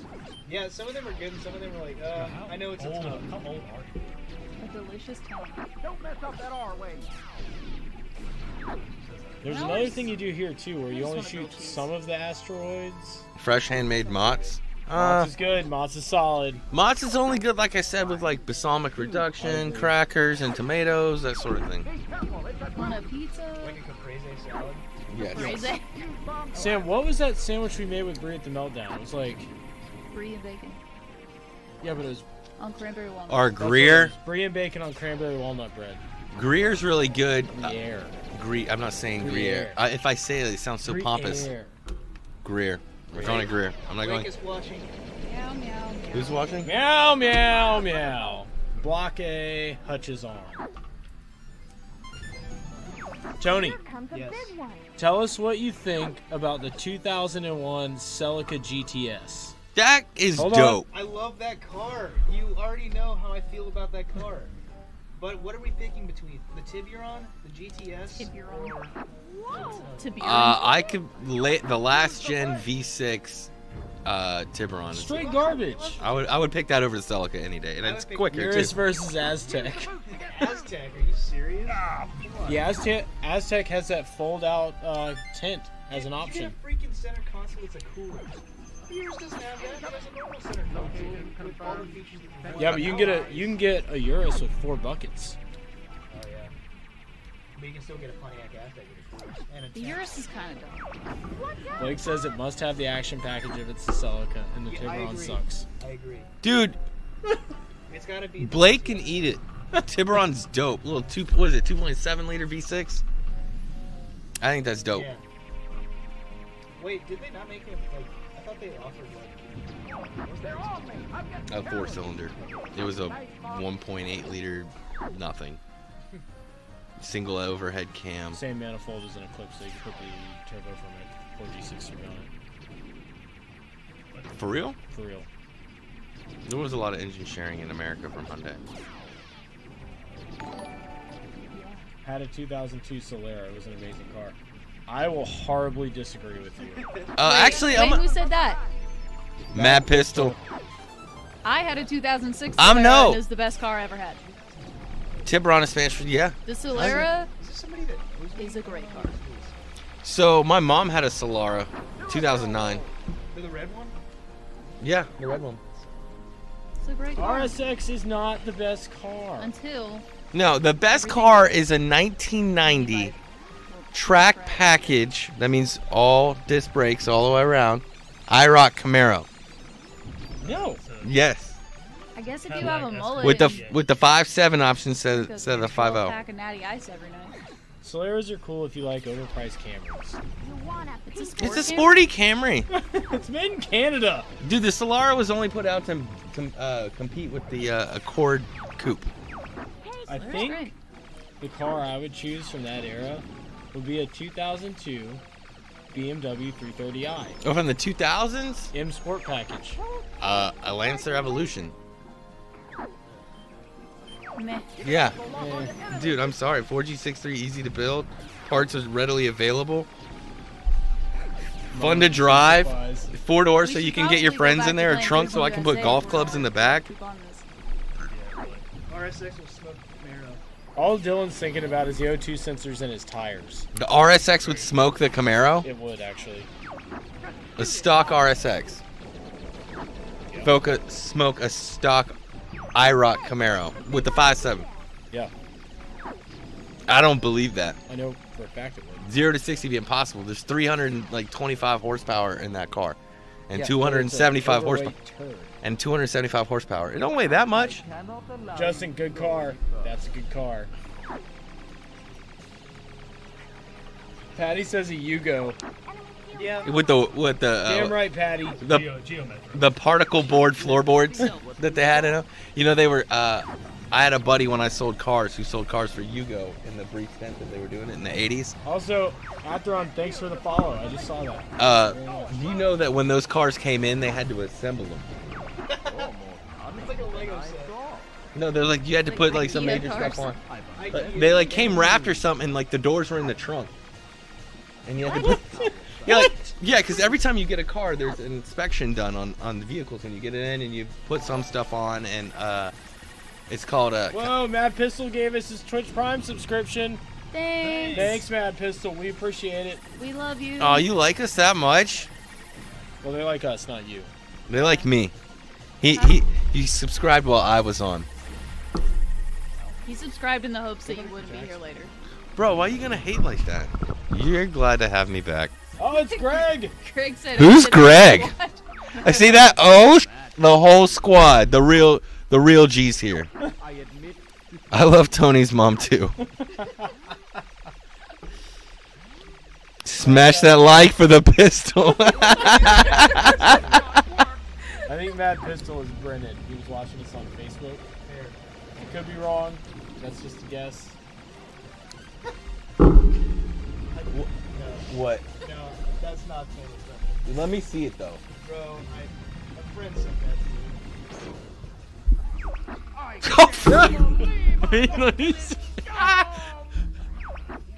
Yeah, some of them are good, and some of them are like, How I know it's a old, ton. How old are you? A delicious tongue. Don't mess up that R way. There's No, another it's- thing you do here too, where you just only wanna shoot grilled cheese. some of the asteroids. Fresh handmade mozz. Mozz is good. Mozz is solid. Mozz is only good, like I said, with like balsamic reduction, crackers, and tomatoes, that sort of thing. Be careful. It's a On a pizza. Like a caprese salad. Yes. Crazy. Sam, what was that sandwich we made with Brie at the Meltdown? It was like, Brie and bacon. yeah, but it was On cranberry walnut. Our that's what it Greer. was. Brie and bacon on cranberry walnut bread. Greer's really good. Gruyere. I'm not saying Gruyere. Gruyere. If I say it, it sounds so pompous. Gruyere. Greer. We're calling it Greer. I'm not Blake going. is watching. Meow, meow, meow. Who's watching? Meow, meow, meow. Block A, Hutch's arm. Tony, Here comes a Yes. big one. tell us what you think about the 2001 Celica GTS. That is Hold on. dope. I love that car. You already know how I feel about that car. But what are we picking between the Tiburon, the GTS, Tiburon. or To be I could the last gen V6 Tiburon. is- Straight garbage. I would pick that over the Celica any day, and I it's would pick quicker Urus too. versus Aztec. Aztec? Are you serious? Yeah, Aztec has that fold-out tint as an You option. get a freaking center console that's a cooler. Yours doesn't have that. It has a normal center console with all the features that you want. Yeah, but you can get a Urus with 4 buckets. But you can still get a Pontiac Aztek with it, and a The Urus is kind of dumb. Blake says it must have the action package if it's the Celica, and the Yeah, I Tiburon agree. sucks. I agree. Dude, It's gotta be. Blake can eat it. Tiburon's dope. Little 2.7 liter V6. I think that's dope. Yeah. Wait, did they not make it like? I thought they offered like. Was there A 4-cylinder. It was a 1.8 liter nothing. Single overhead cam. Same manifold as an Eclipse, so you can put the turbo from a 4G63 on it. For real? For real. There was a lot of engine sharing in America from Hyundai. Had a 2002 Solera. It was an amazing car. I will horribly disagree with you. Actually, Wait, I'm who said that? Mad Pistol. I had a 2006 I'm Solera, no. and it was the best car I ever had. Tiburon is Spanish for yeah. The Solera Is this somebody that knows me? is a great car. So my mom had a Solara, 2009. The red one? Yeah, the red one. It's a great car. RSX is not the best car. Until No, the best car is a 1990 track package. That means all disc brakes all the way around. IROC Camaro. No. Yes, I guess if you have a mullet with the and with the 5.7 option instead go of the get a 5.0. pack of Natty Ice every night. Soleras are cool if you like overpriced Camrys. You want a It's a piece sport It's a Camry? sporty Camry, It's made in Canada. dude. The Solara was only put out to compete with the Accord Coupe. I Solera's think great. the car I would choose from that era would be a 2002 BMW 330i Oh, from the 2000s, M Sport package. a Lancer Evolution. Meh. Yeah, Eh, dude, I'm sorry. 4G63 easy to build, parts are readily available, fun to drive. supplies. 4 doors We so you should can get your probably go friends back in to there, a playing trunk so I can put USA golf for clubs in the hours. back. Keep on this. RSX will smoke Camaro. All Dylan's thinking about is the O2 sensors in his tires. The RSX would smoke the Camaro. It would actually. A stock RSX. Smoke a stock IROC Camaro with the 5.7. Yeah, I don't believe that. I know for a fact it would. 0 to 60 be impossible. There's 325 horsepower in that car, and Yeah, 275 it's an horsepower. overweight turd. And 275 horsepower. It don't weigh that much. Justin, good car. That's a good car. Patty says a Yugo. Yeah. With the Damn right, Patty. the Geometric. the particle board floorboards that they had in them. You know, they were. I had a buddy when I sold cars who sold cars for Yugo in the brief stint that they were doing it in the 80s. Also, Atheron, thanks for the follow. I just saw that. Very much. Do you know that when those cars came in, they had to assemble them? It's like a Lego set. No, they're like you had to put like some Ikea major cars. stuff on. I But get they it. like came wrapped or something, and like the doors were in the trunk. And you had to put. Yeah, like, yeah, because every time you get a car, there's an inspection done on the vehicles, and you get it in and you put some stuff on, and it's called a. Whoa, Mad Pistol gave us his Twitch Prime subscription. Thanks. Thanks, Mad Pistol. We appreciate it. We love you. Oh, you like us that much? Well, they like us, not you. They like me. He subscribed while I was on. He subscribed in the hopes that you wouldn't be here later. Bro, why are you gonna hate like that? You're glad to have me back. Oh, it's Greg. Greg said. Who's "Did Greg?" What? I see that. Oh, the whole squad, the real G's here. I admit I love Tony's mom too. Smash that like for the pistol. I think Mad Pistol is Brennan. He was watching us on Facebook. I could be wrong. That's just a guess. What? No, that's not Taylor's reference. Let me see it though. Bro, a friend sent that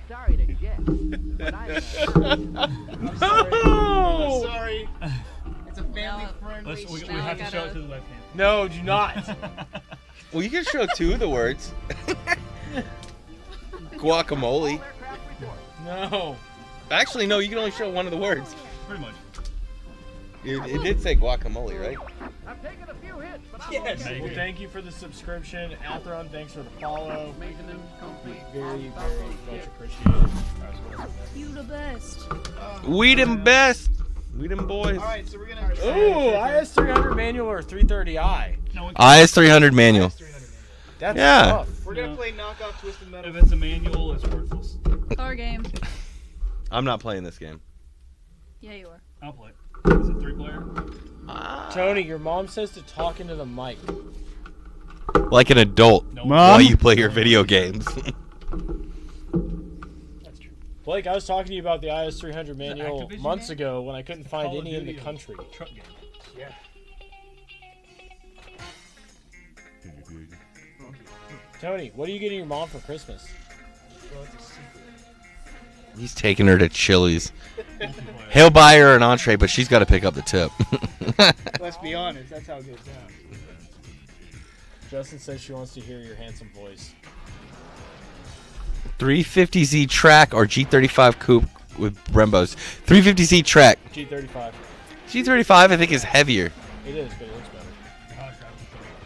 sorry to get, but to me. I'm sorry. Sorry. It's a family Now- friendly Let's, we Now I have to show gotta- it to the webcam. No, do not. Well, you can show two of the words. Guacamole. No. Actually, no, you can only show one of the words. Pretty much. It did say guacamole, right? I've taken a few hits, but I'm Yes. okay. Well, thank you for the subscription. Atheron, thanks for the follow. Very, very much appreciated. You the best. We them best. We them boys. All right, so we're gonna. Ooh, IS300 manual or 330i? No, IS300 manual. 300 manual. That's Yeah. tough. We're gonna No. play knockoff Twisted Metal. if it's a manual, it's worthless. Car game. I'm not playing this game. Yeah, you are. I'll play. Is it 3-player? Tony, your mom says to talk into the mic. Like an adult No. while you play your video games. That's true. Blake, I was talking to you about the IS300 manual Activision months game? ago when I couldn't find Call of any in the Duty or country. Truck game. Yeah. Tony, what are you getting your mom for Christmas? Well, it's a secret. He's taking her to Chili's. Multiplayer. He'll buy her an entree, but she's got to pick up the tip. Let's be honest, that's how it goes down. Justin says she wants to hear your handsome voice. 350Z track or G35 coupe with Brembos. 350Z track. G35. G35 I think is heavier. It is, but it looks better.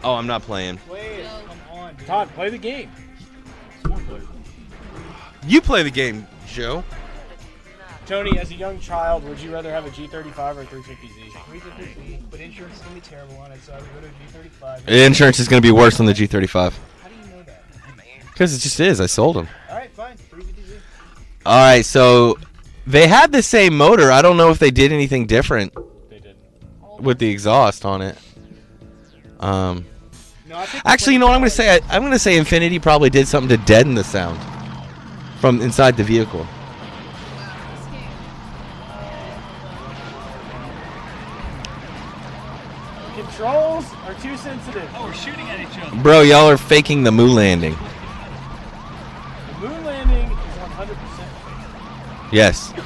Oh, I'm not playing. Wait, come on, dude. Todd, play the game. It's 4-player. You play the game, Joe. Tony, as a young child, would you rather have a G35 or 350Z? 350Z, but insurance is gonna be terrible on it, so I would go to G35. Insurance is going to be worse on the G35. How do you know that? Because it just is. I sold them. All right, fine. 350Z. All right, so they had the same motor. I don't know if they did anything different They didn't. with the exhaust on it. No, I think Actually, you know what I'm going to say? I'm going to say Infinity probably did something to deaden the sound from inside the vehicle. Wow, this game. Controls are too sensitive. Oh, we're shooting at each other. Bro, y'all are faking the moon landing. The moon landing is 100% fake. Yes. the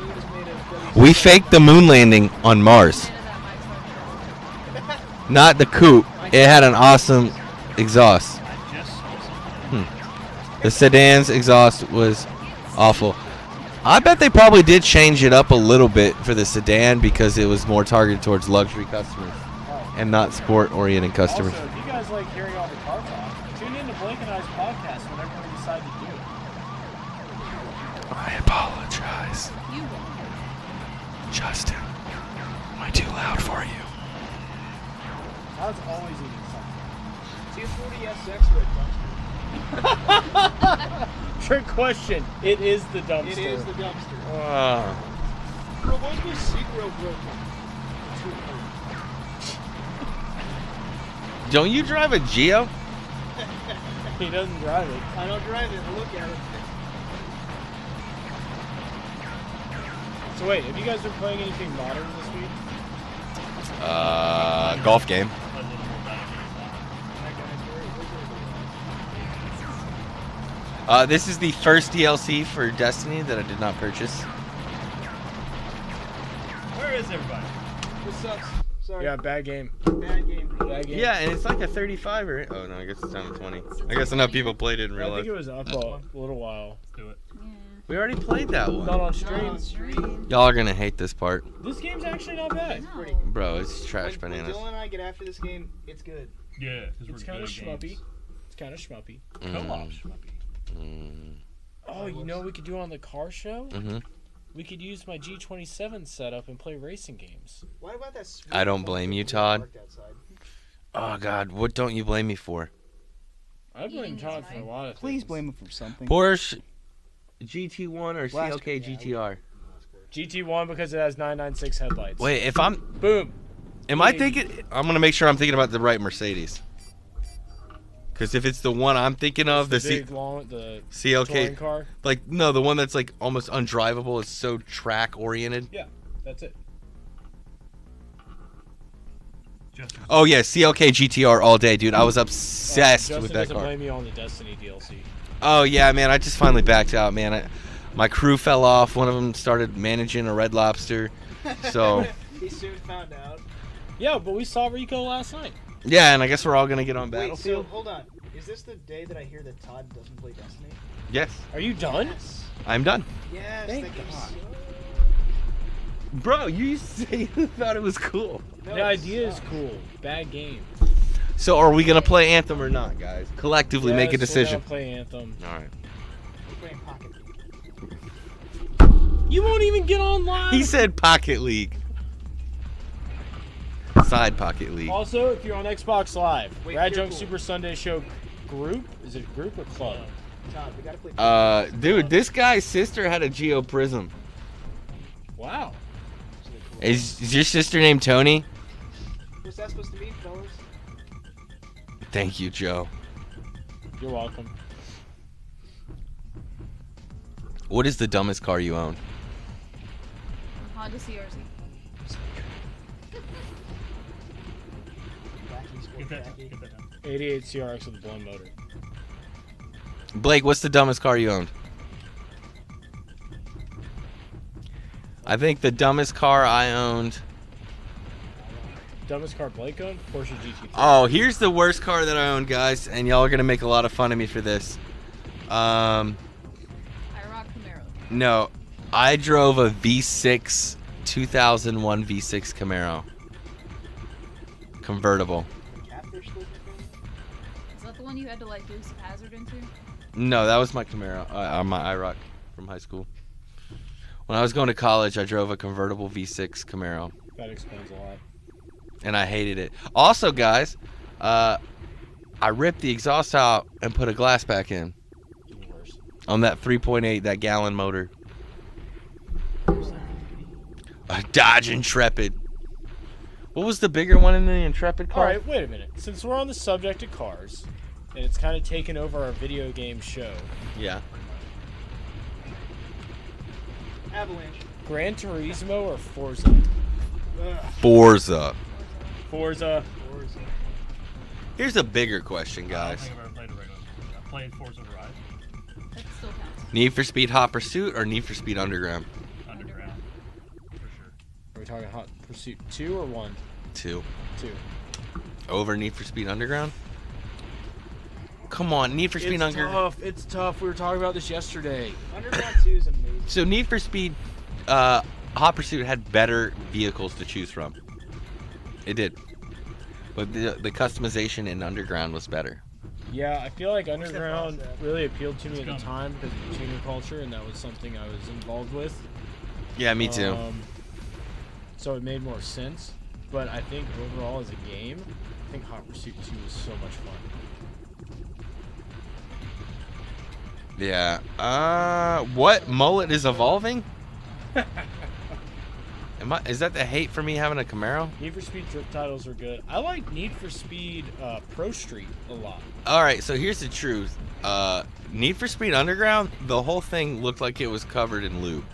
moon is made of We faked the moon landing on Mars. None of that mic's working. Not the coupe. It had an awesome exhaust. I just saw something. The sedan's exhaust was awful. I bet they probably did change it up a little bit for the sedan because it was more targeted towards luxury customers and not sport-oriented customers. Also, if you guys like hearing all the car talk, tune in to Blake and I's podcast whenever we decide to do it. I apologize, You won. Justin. Am I too loud for you? Todd's always eating something. T40SX red dumpster. Trick question. It is the dumpster. It is the dumpster. Bro, what's my secret broken? Don't you drive a Geo? He doesn't drive it. I don't drive it. I look at it. So wait, have you guys been playing anything modern this week? Golf game. A little more about it. That guy's very This is the first DLC for Destiny that I did not purchase. Where is everybody? This sucks. Sorry. Yeah, bad game. Bad game. Bad game. Yeah, and it's like a 35 or oh no, I guess it's down to 20. I guess enough people played it in real I life. think it was up a little while. Let's do it. Yeah. We already played that Not one. on stream. Stream. Y'all are gonna hate this part, This game's actually not bad. Pretty. bro. It's trash When bananas. Dylan and I get after this game, it's good. Yeah, because we're It's good kind of at schmuppy. games. It's kind of schmuppy. Co-op schmuppy. Oh, you know what we could do on the car show? Mm-hmm. We could use my G27 setup and play racing games. What about that sweet I don't blame you, Todd. parked outside? Oh God, what don't you blame me for? I blame Eating Todd his for a mic. lot of things. Please blame him for something. Porsche GT1 or Last- CLK GTR? GT1 because it has 996 headlights. Wait, if I'm, Boom. am I thinking? I'm gonna make sure I'm thinking about the right Mercedes. Because if it's the one I'm thinking of, the big long, the touring CLK, car. like no, the one that's like almost undrivable. It's so track oriented. Yeah, that's it. Justin. Oh yeah, CLK GTR all day, dude. I was obsessed Justin with that doesn't car. blame me on the Destiny DLC. Oh yeah, man. I just finally backed out, man. My crew fell off. One of them started managing a Red Lobster. So He soon found out. Yeah, but we saw Rico last night. yeah, and I guess we're all gonna get on Wait, so Battlefield. hold on. Is this the day that I hear that Todd doesn't play Destiny? Yes, Are you done? Yes. I'm done. Yes. Thank that game's God. so- Bro, you used to say you thought it was cool. No, The it idea is sucks. cool. Bad game. So are we gonna play Anthem or not, guys? Collectively make a Yes, decision. We're gonna play Anthem. All right. We're playing Pocket League. You won't even get online. He said Pocket League. Side Pocket League. Also, if you're on Xbox Live, Wait, RadJunk careful. Super Sunday Show group. Is it group or club? Todd, we gotta play. Dude, this guy's sister had a Geo Prism. Wow. Is your sister named Tony? What's that supposed to mean, fellas? Thank you, Joe. You're welcome. What is the dumbest car you own? Honda CRZ. Get that done. 88 CRX with a blown motor. Blake, what's the dumbest car you owned? I think the dumbest car I owned. Dumbest car Blake owned? Porsche GT3. Oh, here's the worst car that I owned, guys, and y'all are gonna make a lot of fun of me for this. I rock Camaro. No, I drove a V6 2001 V6 Camaro convertible. Catfish looking thing? Is that the one you had to like Dukes of Hazard into? No, that was my Camaro, my IROC from high school. When I was going to college, I drove a convertible V6 Camaro, That explains a lot. and I hated it. Also, guys, I ripped the exhaust out and put a glass back in Even worse. on that 3.8, that gallon motor. A Dodge Intrepid. What was the bigger one in the Intrepid car? Alright, wait a minute. Since we're on the subject of cars, and it's kind of taken over our video game show, Yeah. Avalanche. Gran Turismo or Forza? Ugh. Forza. Forza. Forza. Here's a bigger question, I don't guys. think I've ever played a regular Forza. I played Forza Horizon That still counts. Need for Speed Hot Pursuit or Need for Speed Underground? Underground, for sure. Are we talking Hot Pursuit 2 or 1? 2. 2. Over Need for Speed Underground? Come on, Need for Speed Underground. It's tough. We were talking about this yesterday. Underground 2 is amazing. So Need for Speed Hot Pursuit had better vehicles to choose from. It did. But the customization in Underground was better. Yeah, I feel like that Underground boss at? really appealed to me at the It's time because of the tuner culture, and that was something I was involved with. Yeah, me too. So it made more sense. But I think overall as a game, I think Hot Pursuit 2 is so much fun. Yeah. What mullet is evolving? Is that the hate for me having a Camaro? Need for Speed drip titles are good. I like Need for Speed Pro Street a lot. All right, so here's the truth. Need for Speed Underground, the whole thing looked like it was covered in lube.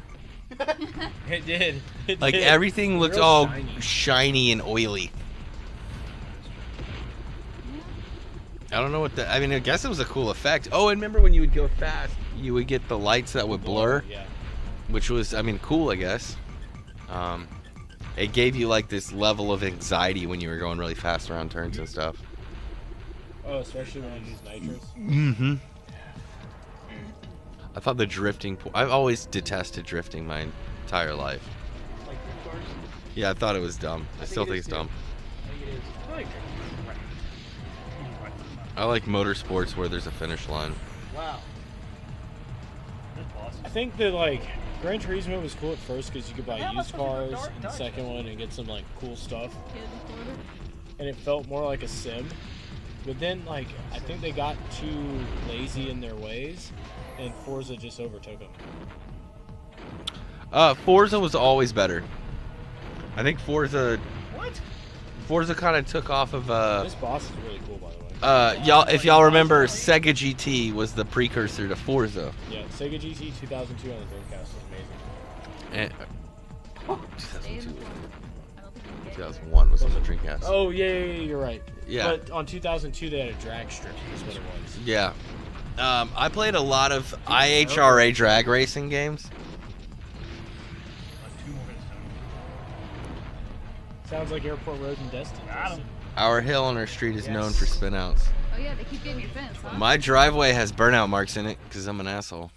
It did. It Like did. everything looked Real all shiny. shiny and oily. I don't know what I mean, I guess it was a cool effect. Oh, and remember when you would go fast, you would get the lights that would blur, Yeah. which was, I mean, cool, I guess. It gave you like this level of anxiety when you were going really fast around turns and stuff. Oh, especially when you use nitrous. Mm-hmm. I thought the drifting. I've always detested drifting my entire life. Like drift cars. Yeah, I thought it was dumb. I still think it it's is, too. dumb. I think it is. I like I like motorsports where there's a finish line. Wow. There's bosses. I think that like Gran Turismo was cool at first because you could buy Yeah, used that's what you cars, do. and the second one and get some like cool stuff, Kid in Florida. and it felt more like a sim. But then like I think they got too lazy in their ways, and Forza just overtook them. Forza was always better. I think Forza kind of took off of This boss is really cool, by the way. if y'all remember, Sega GT was the precursor to Forza. Yeah, Sega GT 2002 on the Dreamcast is amazing. And, Stay in 2002, Florida. I don't think you can get 2001 was on the Dreamcast. Oh yeah, you're right. Yeah. But on 2002 they had a drag strip. Is what it was. Yeah. I played a lot of IHRA drag racing games. Like 2 more minutes down. Sounds like Airport Road and Destin. Got 'em. Our hill on our street is known Yes. for spinouts. Oh yeah, they keep getting your fence, huh? My driveway has burnout marks in it because I'm an asshole.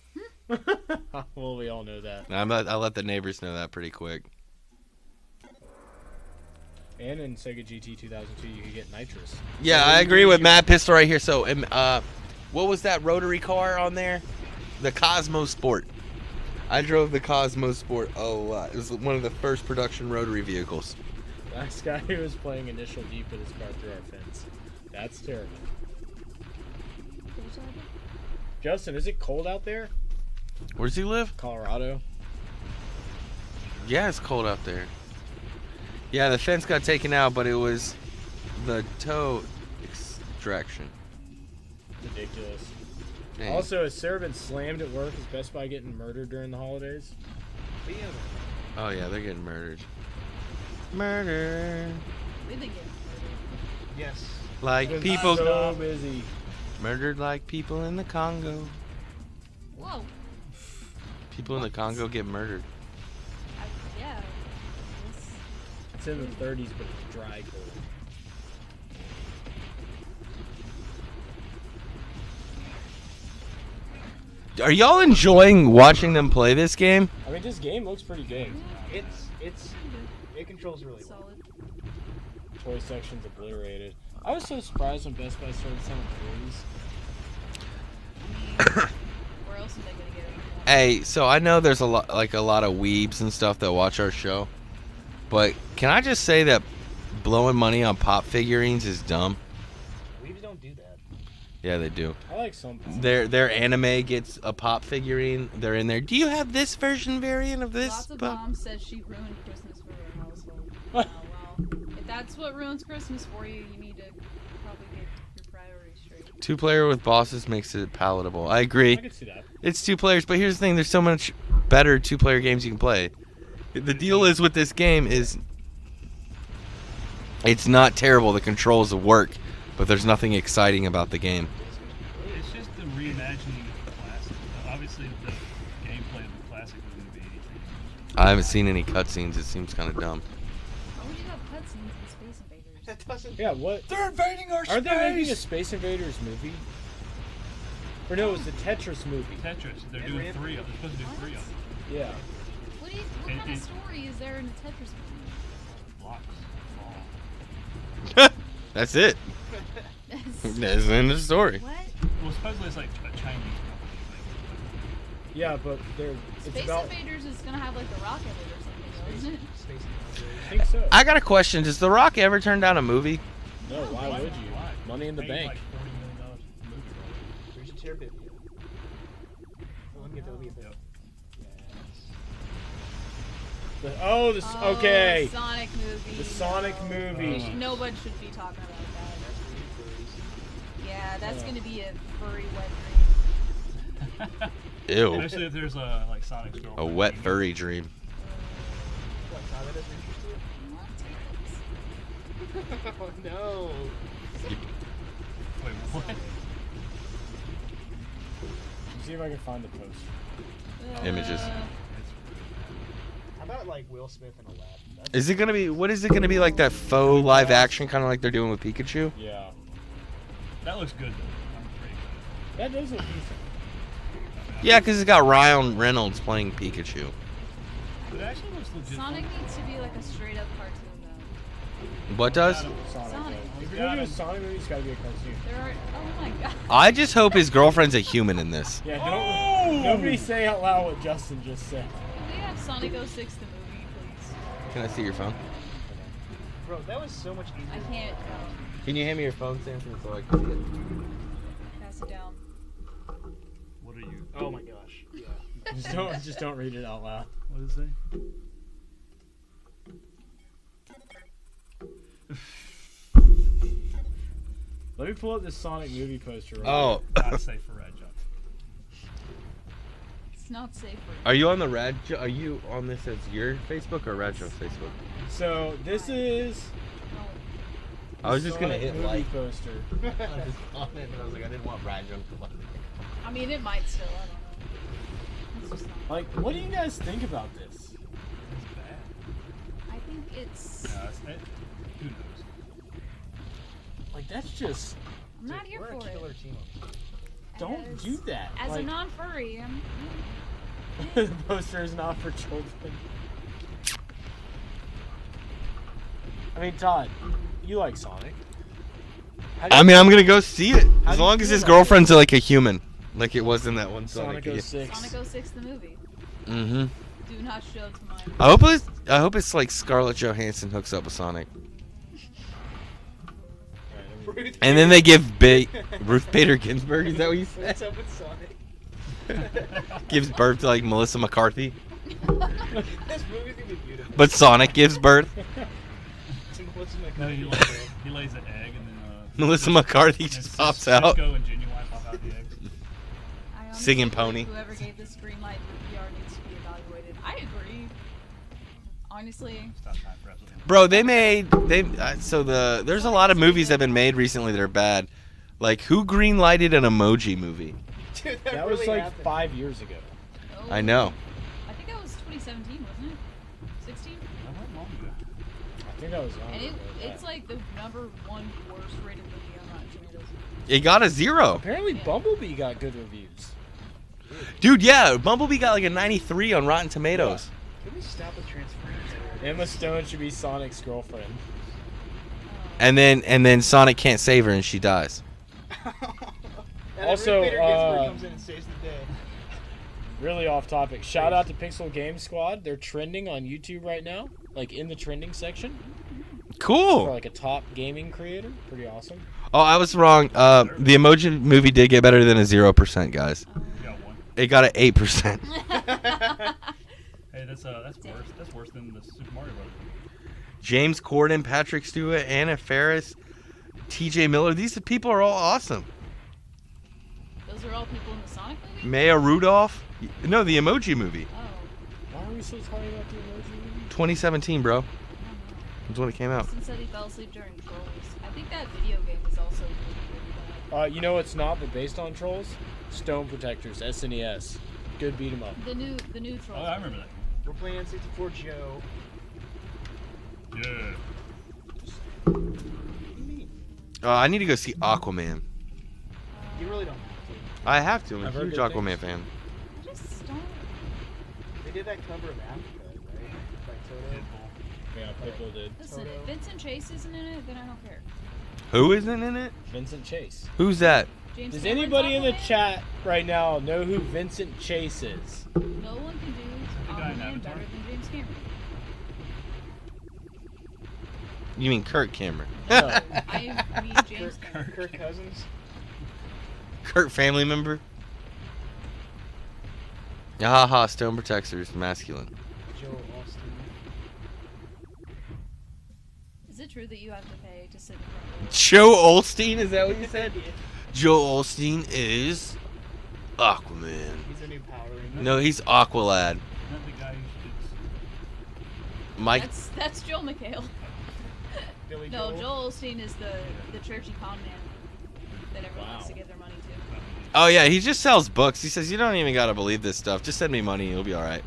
Well, we all know that. I let the neighbors know that pretty quick. And in Sega GT 2002, you could get nitrous. Yeah, So I you agree do with shoot- Matt Pistol right here. So, what was that rotary car on there? The Cosmo Sport. I drove the Cosmo Sport a lot. It was one of the first production rotary vehicles. Last guy who was playing Initial D put his car through our fence. That's terrible. Justin, is it cold out there? Where does he live? Colorado. Yeah, it's cold out there. Yeah, the fence got taken out, but it was the toe extraction. Ridiculous. Dang. Also, has Sarah been slammed at work? Is Best Buy getting murdered during the holidays? Oh yeah, they're getting murdered. Murder. We've been getting murdered. Yes. Like Been people so busy. murdered like people in the Congo. Whoa. People in the Congo get murdered. Yeah. It's in the 30s, but it's dry cold. Are y'all enjoying watching them play this game? I mean, this game looks pretty good. It controls really well. Solid. Toy section's obliterated. I was so surprised when Best Buy started selling toys. Where else are they gonna get it? Hey, so I know there's a lot of weebs and stuff that watch our show, but can I just say that blowing money on pop figurines is dumb? Weebs don't do that. Yeah, they do. I like some. Their anime gets a pop figurine. They're in there. Do you have this version variant of this? Lots of pop? moms said she ruined Christmas for her household. Well, if that's what ruins Christmas for you, you need to probably get your priorities straight. 2-player with bosses makes it palatable. I agree. I can see that. It's 2 players, but here's the thing: there's so much better 2-player games you can play. The deal is with this game is it's not terrible. The controls work, but there's nothing exciting about the game. It's just the reimagining of the classic. Obviously, the gameplay of the classic was going to be anything. I haven't seen any cutscenes. It seems kind of dumb. Why would you have cutscenes in Space Invaders? That doesn't. Yeah, what? They're invading our Aren't they making a Space Invaders movie? Or no, it was the Tetris movie. Tetris. They're And doing Ramp- 3 of them. They're supposed to do 3 of them. Yeah. What kind of story is there in the Tetris movie? Blocks fall. That's it. That's the end of the story. What? Well, supposedly it's like a Chinese company. Yeah, but it's Space about. Invaders is gonna have like the rocket in it or something, isn't it? Space I think so. I got a question. Does The Rock ever turn down a movie? No, why would you? Why? Money in the Paid bank. Like $40 million for the movie. There's a tier bit. Let me get that. Yep. Okay. The Sonic movie. The Sonic no. movie. Nobody should be talking about that. Yeah, that's gonna be a furry wet dream. Ew. Especially if there's a like Sonic's A girlfriend. wet furry dream. What, Tyler doesn't interest you? Oh no. Wait, what? See if I can find the post. Images. How about like Will Smith in a lab? That's Is it gonna be? What is it gonna be like? That faux live action, kind of like they're doing with Pikachu? Yeah. That looks good though. I'm pretty excited. That does look decent. Yeah, because it's got Ryan Reynolds playing Pikachu. But it actually looks legit. Sonic needs to be like a straight up cartoon though. What does? Sonic. Sonic. If you're gonna do a Sonic movie, it's gotta be a cartoon. There are. Oh my god. I just hope his girlfriend's a human in this. Yeah, don't. Nobody say out loud what Justin just said. Can we have Sonic 06 the movie, please? Can I see your phone? Bro, that was so much easier. I can't Can you hand me your phone, Samson, so I can see it? pass it down. What are you? Oh my gosh. Yeah. Just don't read it out loud. What does it say? Let me pull up this Sonic movie poster. Right Oh, Not safe for RadJunk. It's not safe for are you on the Rad? Are you on this as your Facebook or RadJunk Facebook? So this is. No. I was just gonna Sonic hit movie like. poster. I just on it, and I was like, I didn't want RadJunk to like. I mean, it might still. I don't know. It's just not. Like, what do you guys think about this? It's bad. I think it's. No, who knows? Like, that's just. I'm not here We're for a killer it. team. Don't As- do that. As a Like, non-furry, I'm. the poster is not for children. I mean, Todd, you like Sonic. I mean, I'm gonna go see it How as do you long as feel his about girlfriend's like a human, like it was in that one Sonic Sonic. 06. Sonic 06, the movie. Mm-hmm. Do not show to mine. I hope it's like Scarlett Johansson hooks up with Sonic, Ruth and then they give Ruth Bader Ginsburg. Is that what you said? What's up with Sonic? Gives birth to like Melissa McCarthy, This movie's gonna be beautiful. but Sonic gives birth. No, he lays an egg and then Melissa McCarthy and just pops out. Cisco and Genuine pop out the eggs. I honestly Singing think pony. Whoever gave this green light for VR needs to be evaluated. I agree. Honestly, Stop time for episode. Bro, there's a lot of movies that have been made recently that are bad. Like, who green-lighted an Emoji movie? Dude, That really was like happened. 5 years ago. no. I know. I think that was 2017, wasn't it? 16? That wasn't long ago. I think that was longer And ago, it's yeah. like the number one worst rated movie on Rotten Tomatoes. It got a 0. Apparently Bumblebee got good reviews. Dude, yeah, Bumblebee got like a 93 on Rotten Tomatoes. Can we stop with transference? Emma Stone should be Sonic's girlfriend. And then Sonic can't save her and she dies. And Also, Ruth Bader Ginsburg comes in and saves the day. Really off topic. Shout out to Pixel Game Squad. They're trending on YouTube right now, like in the trending section for Cool. like a top gaming creator. Pretty awesome. Oh, I was wrong. The Emoji movie did get better than a 0%, guys. You got one. It got an 8%. Hey, that's worse. That's worse than the Super Mario Brothers movie. James Corden, Patrick Stewart, Anna Faris, T.J. Miller. These people are all awesome. Those are all people in the Sonic movie? Maya Rudolph. No, the Emoji movie. Oh. Why are we still talking about the emoji movie? 2017, bro. I don't know. That's when it came out. Austin said he fell asleep during Trolls. I think that video game is also really bad. You know it's not, but based on Trolls? Stone Protectors, SNES. Good beat 'em up. The new Trolls. Oh, I remember that. We're playing N64 Joe. Yeah. I need to go see Aquaman. You really don't have to. I have to. I'm a I've heard huge good Aquaman things. fan. I just don't. They did that cover of Africa, right? By Toto. Pitbull. Yeah, Pitbull did. Listen, Toto. if Vincent Chase isn't in it, then I don't care. Who isn't in it? Vincent Chase. Who's that? James Does Cameron's anybody in the Aquaman? chat right now know who Vincent Chase is? No one can do the guy in Aquaman Avatar? better than James Cameron. You mean Kirk Cameron? No. I mean James Cameron. Kirk Cousins. Kirk family member? Haha, Stone Protectors, masculine. Joe Austin. Is it true that you have to pay to sit in front of Joe Olstein, is that what you said? Joe Olstein is Aquaman. He's a new Power Ranger. No, he's Aqualad. Not the guy who Mike. That's Joel McHale. Billy No, Joel. Joel Osteen is the churchy con man that everyone wants to give their money to. Oh yeah, he just sells books. He says you don't even gotta believe this stuff. Just send me money, it'll be all right.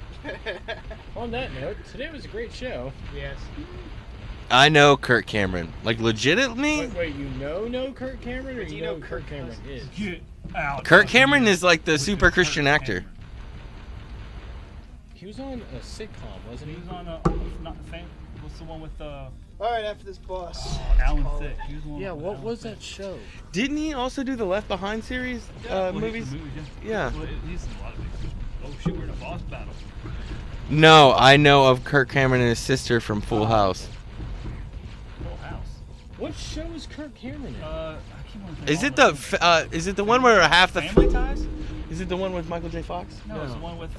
On that note, today was a great show. Yes. I know Kirk Cameron, like legitimately. Wait, you know Kurt Cameron, or Do you you know know Kurt Kirk Cameron is? Cousins? Get out. Kirk of Cameron here is like the with super Kirk Christian actor. Cameron. He was on a sitcom, wasn't He he? was on not fam. What's the one with Alright, after this boss. Alan Call it. Thicke? He was the one Yeah, with what Alan was Thicke. that show? Didn't he also do the Left Behind series Well, he's movies? the movies, Yeah. Well, he's in a lot of things. Oh shit, we're in a boss battle. No, I know of Kirk Cameron and his sister from Full House. Full House. What show is Kurt Cameron in? I keep wanting to Is say it all the is it the one where half the Family Ties? Is it the one with Michael J. Fox? No, it's No. the one with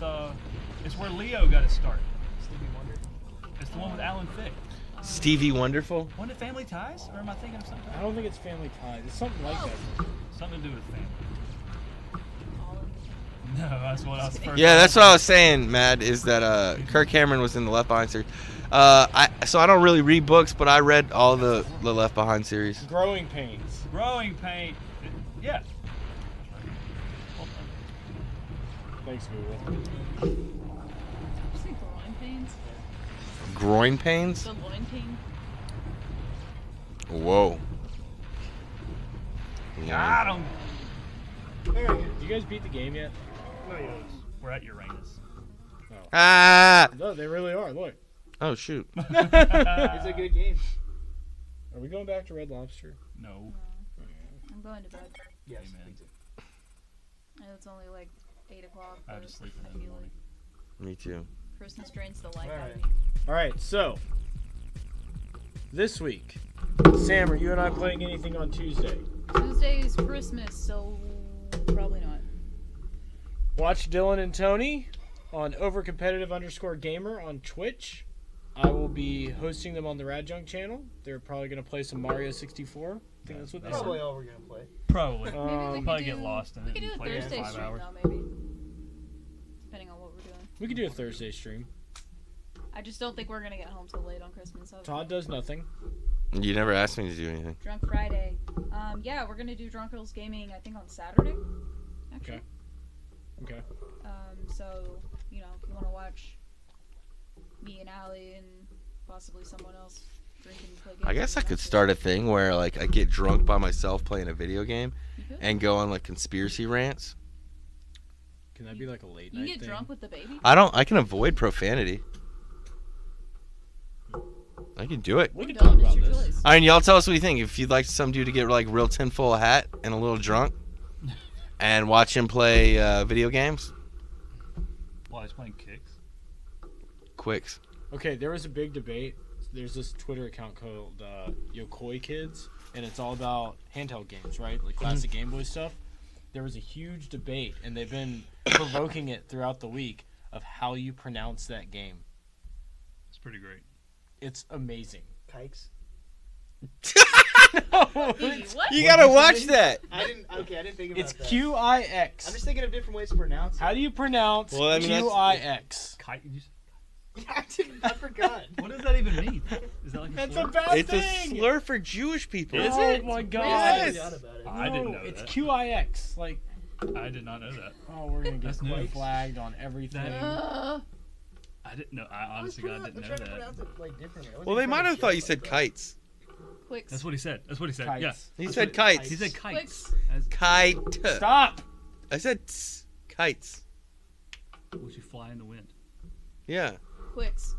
it's where Leo got his start. Stevie Wonder. It's the one with Alan Thicke. Stevie Wonderful. Wasn't it Family Ties? Or am I thinking of something? I don't think it's Family Ties. It's something like that. Something to do with family. All of No, that's what I was first. Yeah, that's what I was saying, Matt, is that Kirk Cameron was in the Left Behind series. I don't really read books, but I read all the Left Behind series. Growing Pains. Growing Pain. Yeah. Thanks, Google. Did you say groin pains? Groin pains? The loin pain? Whoa. Got him. Alright. Did you guys beat the game yet? No, yeah. We're at Uranus. Ah! No, they really are. Look. Oh shoot. It's a good game. Are we going back to Red Lobster? No. I'm going to bed. Yes. Amen. me too. I know it's only like 8 o'clock. I have but to sleep in I the feel morning. Me too. like Christmas drains the life out Alright. of me. All right, so this week, Sam, are you and I playing anything on Tuesday? Tuesday is Christmas, so probably not. Watch Dylan and Tony on overcompetitive_gamer on Twitch. I will be hosting them on the RadJunk channel. They're probably going to play some Mario 64. I think that's what they said. Probably all we're gonna play. Probably. Maybe we We'll could probably do, get lost in we it could do and a play it Thursday for 5 stream hours. though, maybe. Depending on what we're doing. We could do a Thursday stream. I just don't think we're gonna get home till late on Christmas. So Todd does nothing. You never asked me to do anything. Drunk Friday. Yeah, we're gonna do Drunk Girls Gaming. I think on Saturday. Actually. Okay. So you know, if you want to watch me and Allie and possibly someone else drink and play games. I guess I could that's it. start a thing where like I get drunk by myself playing a video game You could. and go on like conspiracy rants. Can that be like a late You night can get thing? drunk with the baby. I can avoid profanity. I can do it. We can Don't, talk it's about your this. choice. I mean, y'all tell us what you think. If you'd like some dude to get like real tinfoil hat and a little drunk and watch him play video games, While he's playing kicks. quicks. Okay, there was a big debate. There's this Twitter account called Yokoi Kids, and it's all about handheld games, right? Like classic Game Boy stuff. There was a huge debate, and they've been provoking it throughout the week of how you pronounce that game. It's pretty great. It's amazing. Kikes. What? You gotta watch that. I didn't think about It's that. QIX. I'm just thinking of different ways to pronounce it. How do you pronounce Well, I mean, that's- QIX? Kite? I forgot. What does that even mean? Is that like a That's slur? a bad It's a thing. slur for Jewish people. Is it? Oh my god. I Yes. forgot about it. I didn't know It's that. QIX. Like, I did not know that. oh, we're gonna get That's news. flagged on everything. Uh, I didn't know. I honestly God didn't know I'm trying to that. pronounce it like differently. I wasn't Well, they trying might to have thought joke you said like that. kites. Quicks. That's what he said. That's what he said. Kites. Yeah. He That's said what- kites. He said kites. Quicks. As Kite. Stop. I said tss, kites. which you fly in the wind. Yeah. Quicks.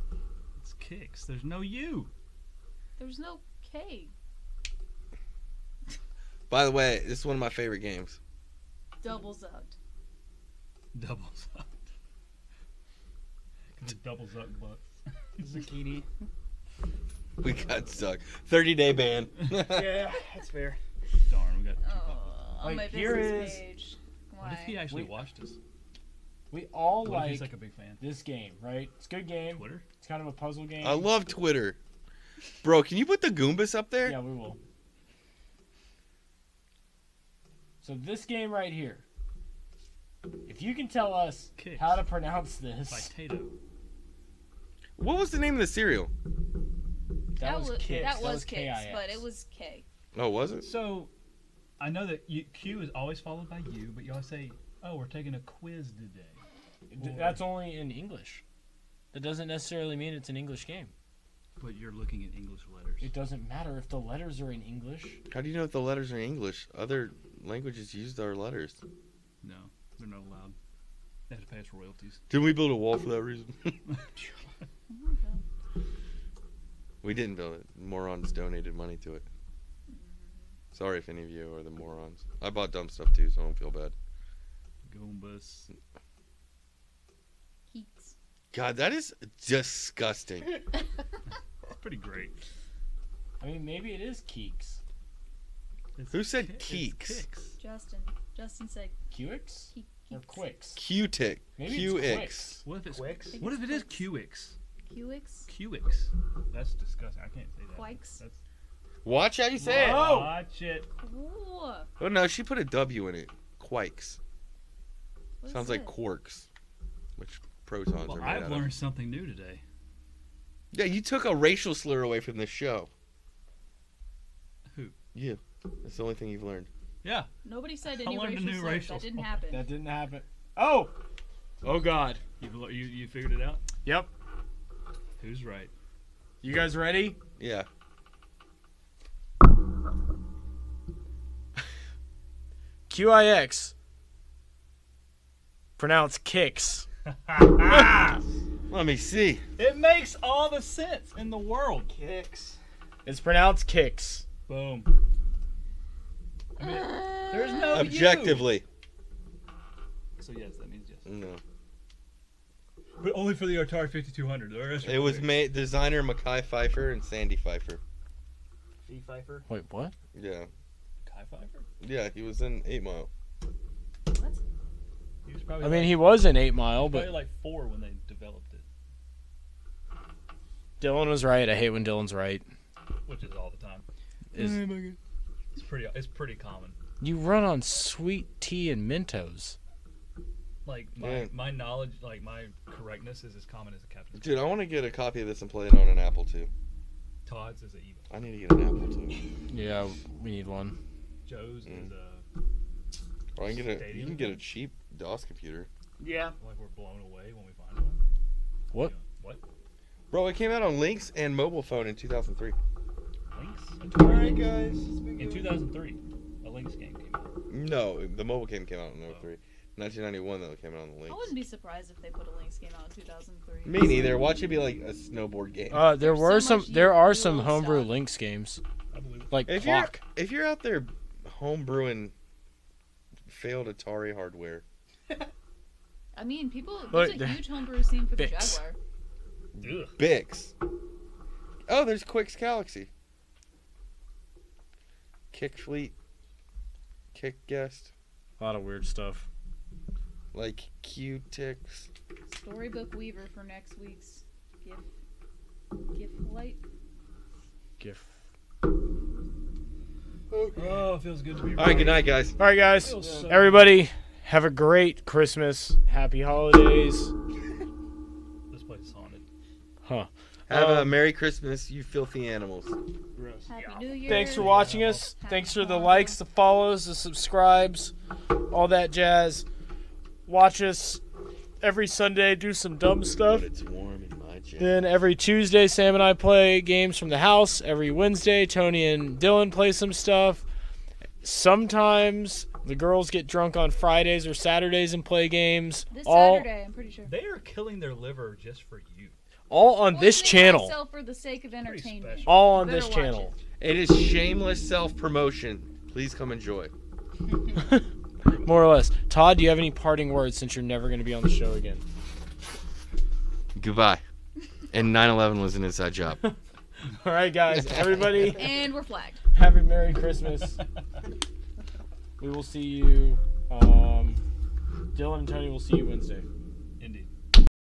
It's kicks. There's no U. There's no K. By the way, this is one of my favorite games. Doubles up. Doubles up. Doubles up butt. Zucchini. We got stuck. 30-day ban. Yeah, that's fair. Darn, we got two Oh, couples. on my Like, here business is- page. What if he Why? actually Wait. watched us? We all What if like he's like a big fan? this game, right? It's a good game. Twitter? It's kind of a puzzle game. I love Twitter. Bro, can you put the Goombas up there? Yeah, we will. So this game right here. If you can tell us Kicks. how to pronounce this, Potato. What was the name of the cereal? that was Kicks. That was Kix. Kicks, but it was K. Oh, was it? So, I know that Q is always followed by U, but you always say, "Oh, we're taking a quiz today." That's only in English. That doesn't necessarily mean it's an English game. But you're looking at English letters. It doesn't matter if the letters are in English. How do you know if the letters are English? Other languages use our letters. No, they're not allowed. They have to pay us royalties. Didn't we build a wall for that reason? Oh my God. We didn't build it. Morons donated money to it. Sorry if any of you are the morons. I bought dumb stuff too, so I don't feel bad. Goombas. Keeks. God, that is disgusting. It's pretty great. I mean, maybe it is Keeks. It's Who said it's Keeks? Kicks. Justin said Qix Keeks. or Quicks? Q-tick. Maybe QX. it's Quicks. What if it's Quicks? What if it is QX? Qix. QX. That's disgusting. I can't say that. Quikes. That's Watch how you say it. Whoa. Watch it. Ooh. Oh no, she put a W in it. Quikes. What Sounds is like it? quarks, which protons Well, are made I've out learned of. something new today. Yeah, you took a racial slur away from this show. Who? You. That's the only thing you've learned. Yeah. Nobody said I any learned a racial new slurs. racial That didn't slur. happen. That didn't happen. Oh! Oh God. You figured it out? Yep. Who's right? You guys ready? Yeah. QIX. Pronounce Kicks. Let me see. It makes all the sense in the world. Kicks. It's pronounced kicks. Boom. I mean, there's no you. Objectively. So yes, that means yes. No. But only for the Atari 5200. The rest It was made designer Mackay Pfeiffer and Sandy Pfeiffer. Fee Pfeiffer. Wait, what? Yeah. Kai Pfeiffer? Yeah, he was in 8 Mile. What? He was probably I mean, he was in 8 Mile, probably but like 4 when they developed it, Dylan was right. I hate when Dylan's right. which is all the time. It's pretty common. You run on sweet tea and Mentos. Like my knowledge, like my correctness is as common as a captain's. Dude, I want to get a copy of this and play it on an Apple II. Todd's is an evil. I need to get an Apple II. Yeah, we need one. Joe's is Or you can get a cheap DOS computer. Yeah. like we're blown away when we find one. What? What? Bro, it came out on Lynx and mobile phone in 2003. Lynx? Alright, guys. In 2003, a Lynx game came out. No, the mobile game came out in 03. 1991 though, it came out on the Lynx. I wouldn't be surprised if they put a Lynx game out in 2003. Me neither. Watch it be like a snowboard game. There There's so much are you some will homebrew stop. Lynx games, I believe it. like if Clock. you're out there homebrewing failed Atari hardware, I mean, Look, there's a huge homebrew scene for the Bix. Jaguar. Ugh. Bix. Oh, there's Quick's Galaxy. Kick Fleet. Kick Guest. A lot of weird stuff. Like Q-Tix. Storybook Weaver for next week's gift light. GIF. Oh, it feels good to be All right, good night, guys. All right, guys. Feels so Everybody, have a great Christmas. Happy holidays. This place is haunted. Huh. Have a Merry Christmas, you filthy animals. Gross. Happy New Year. Thanks for watching us. Thanks for the likes, the follows, the subscribes, all that jazz. Watch us every Sunday, do some dumb stuff. But it's warm in my jam. Then every Tuesday, Sam and I play games from the house. Every Wednesday, Tony and Dylan play some stuff. Sometimes the girls get drunk on Fridays or Saturdays and play games. This all Saturday, I'm pretty sure. They are killing their liver just for you. all on this Poisoning channel. myself for the sake of entertainment. special. All on Better this watch channel. It is shameless self-promotion. Please come enjoy. More or less. Todd, do you have any parting words since you're never going to be on the show again? Goodbye. And 9/11 was an inside job. All right, guys. Everybody, And we're flagged. have a Merry Christmas. We will see you. Dylan and Tony will see you Wednesday.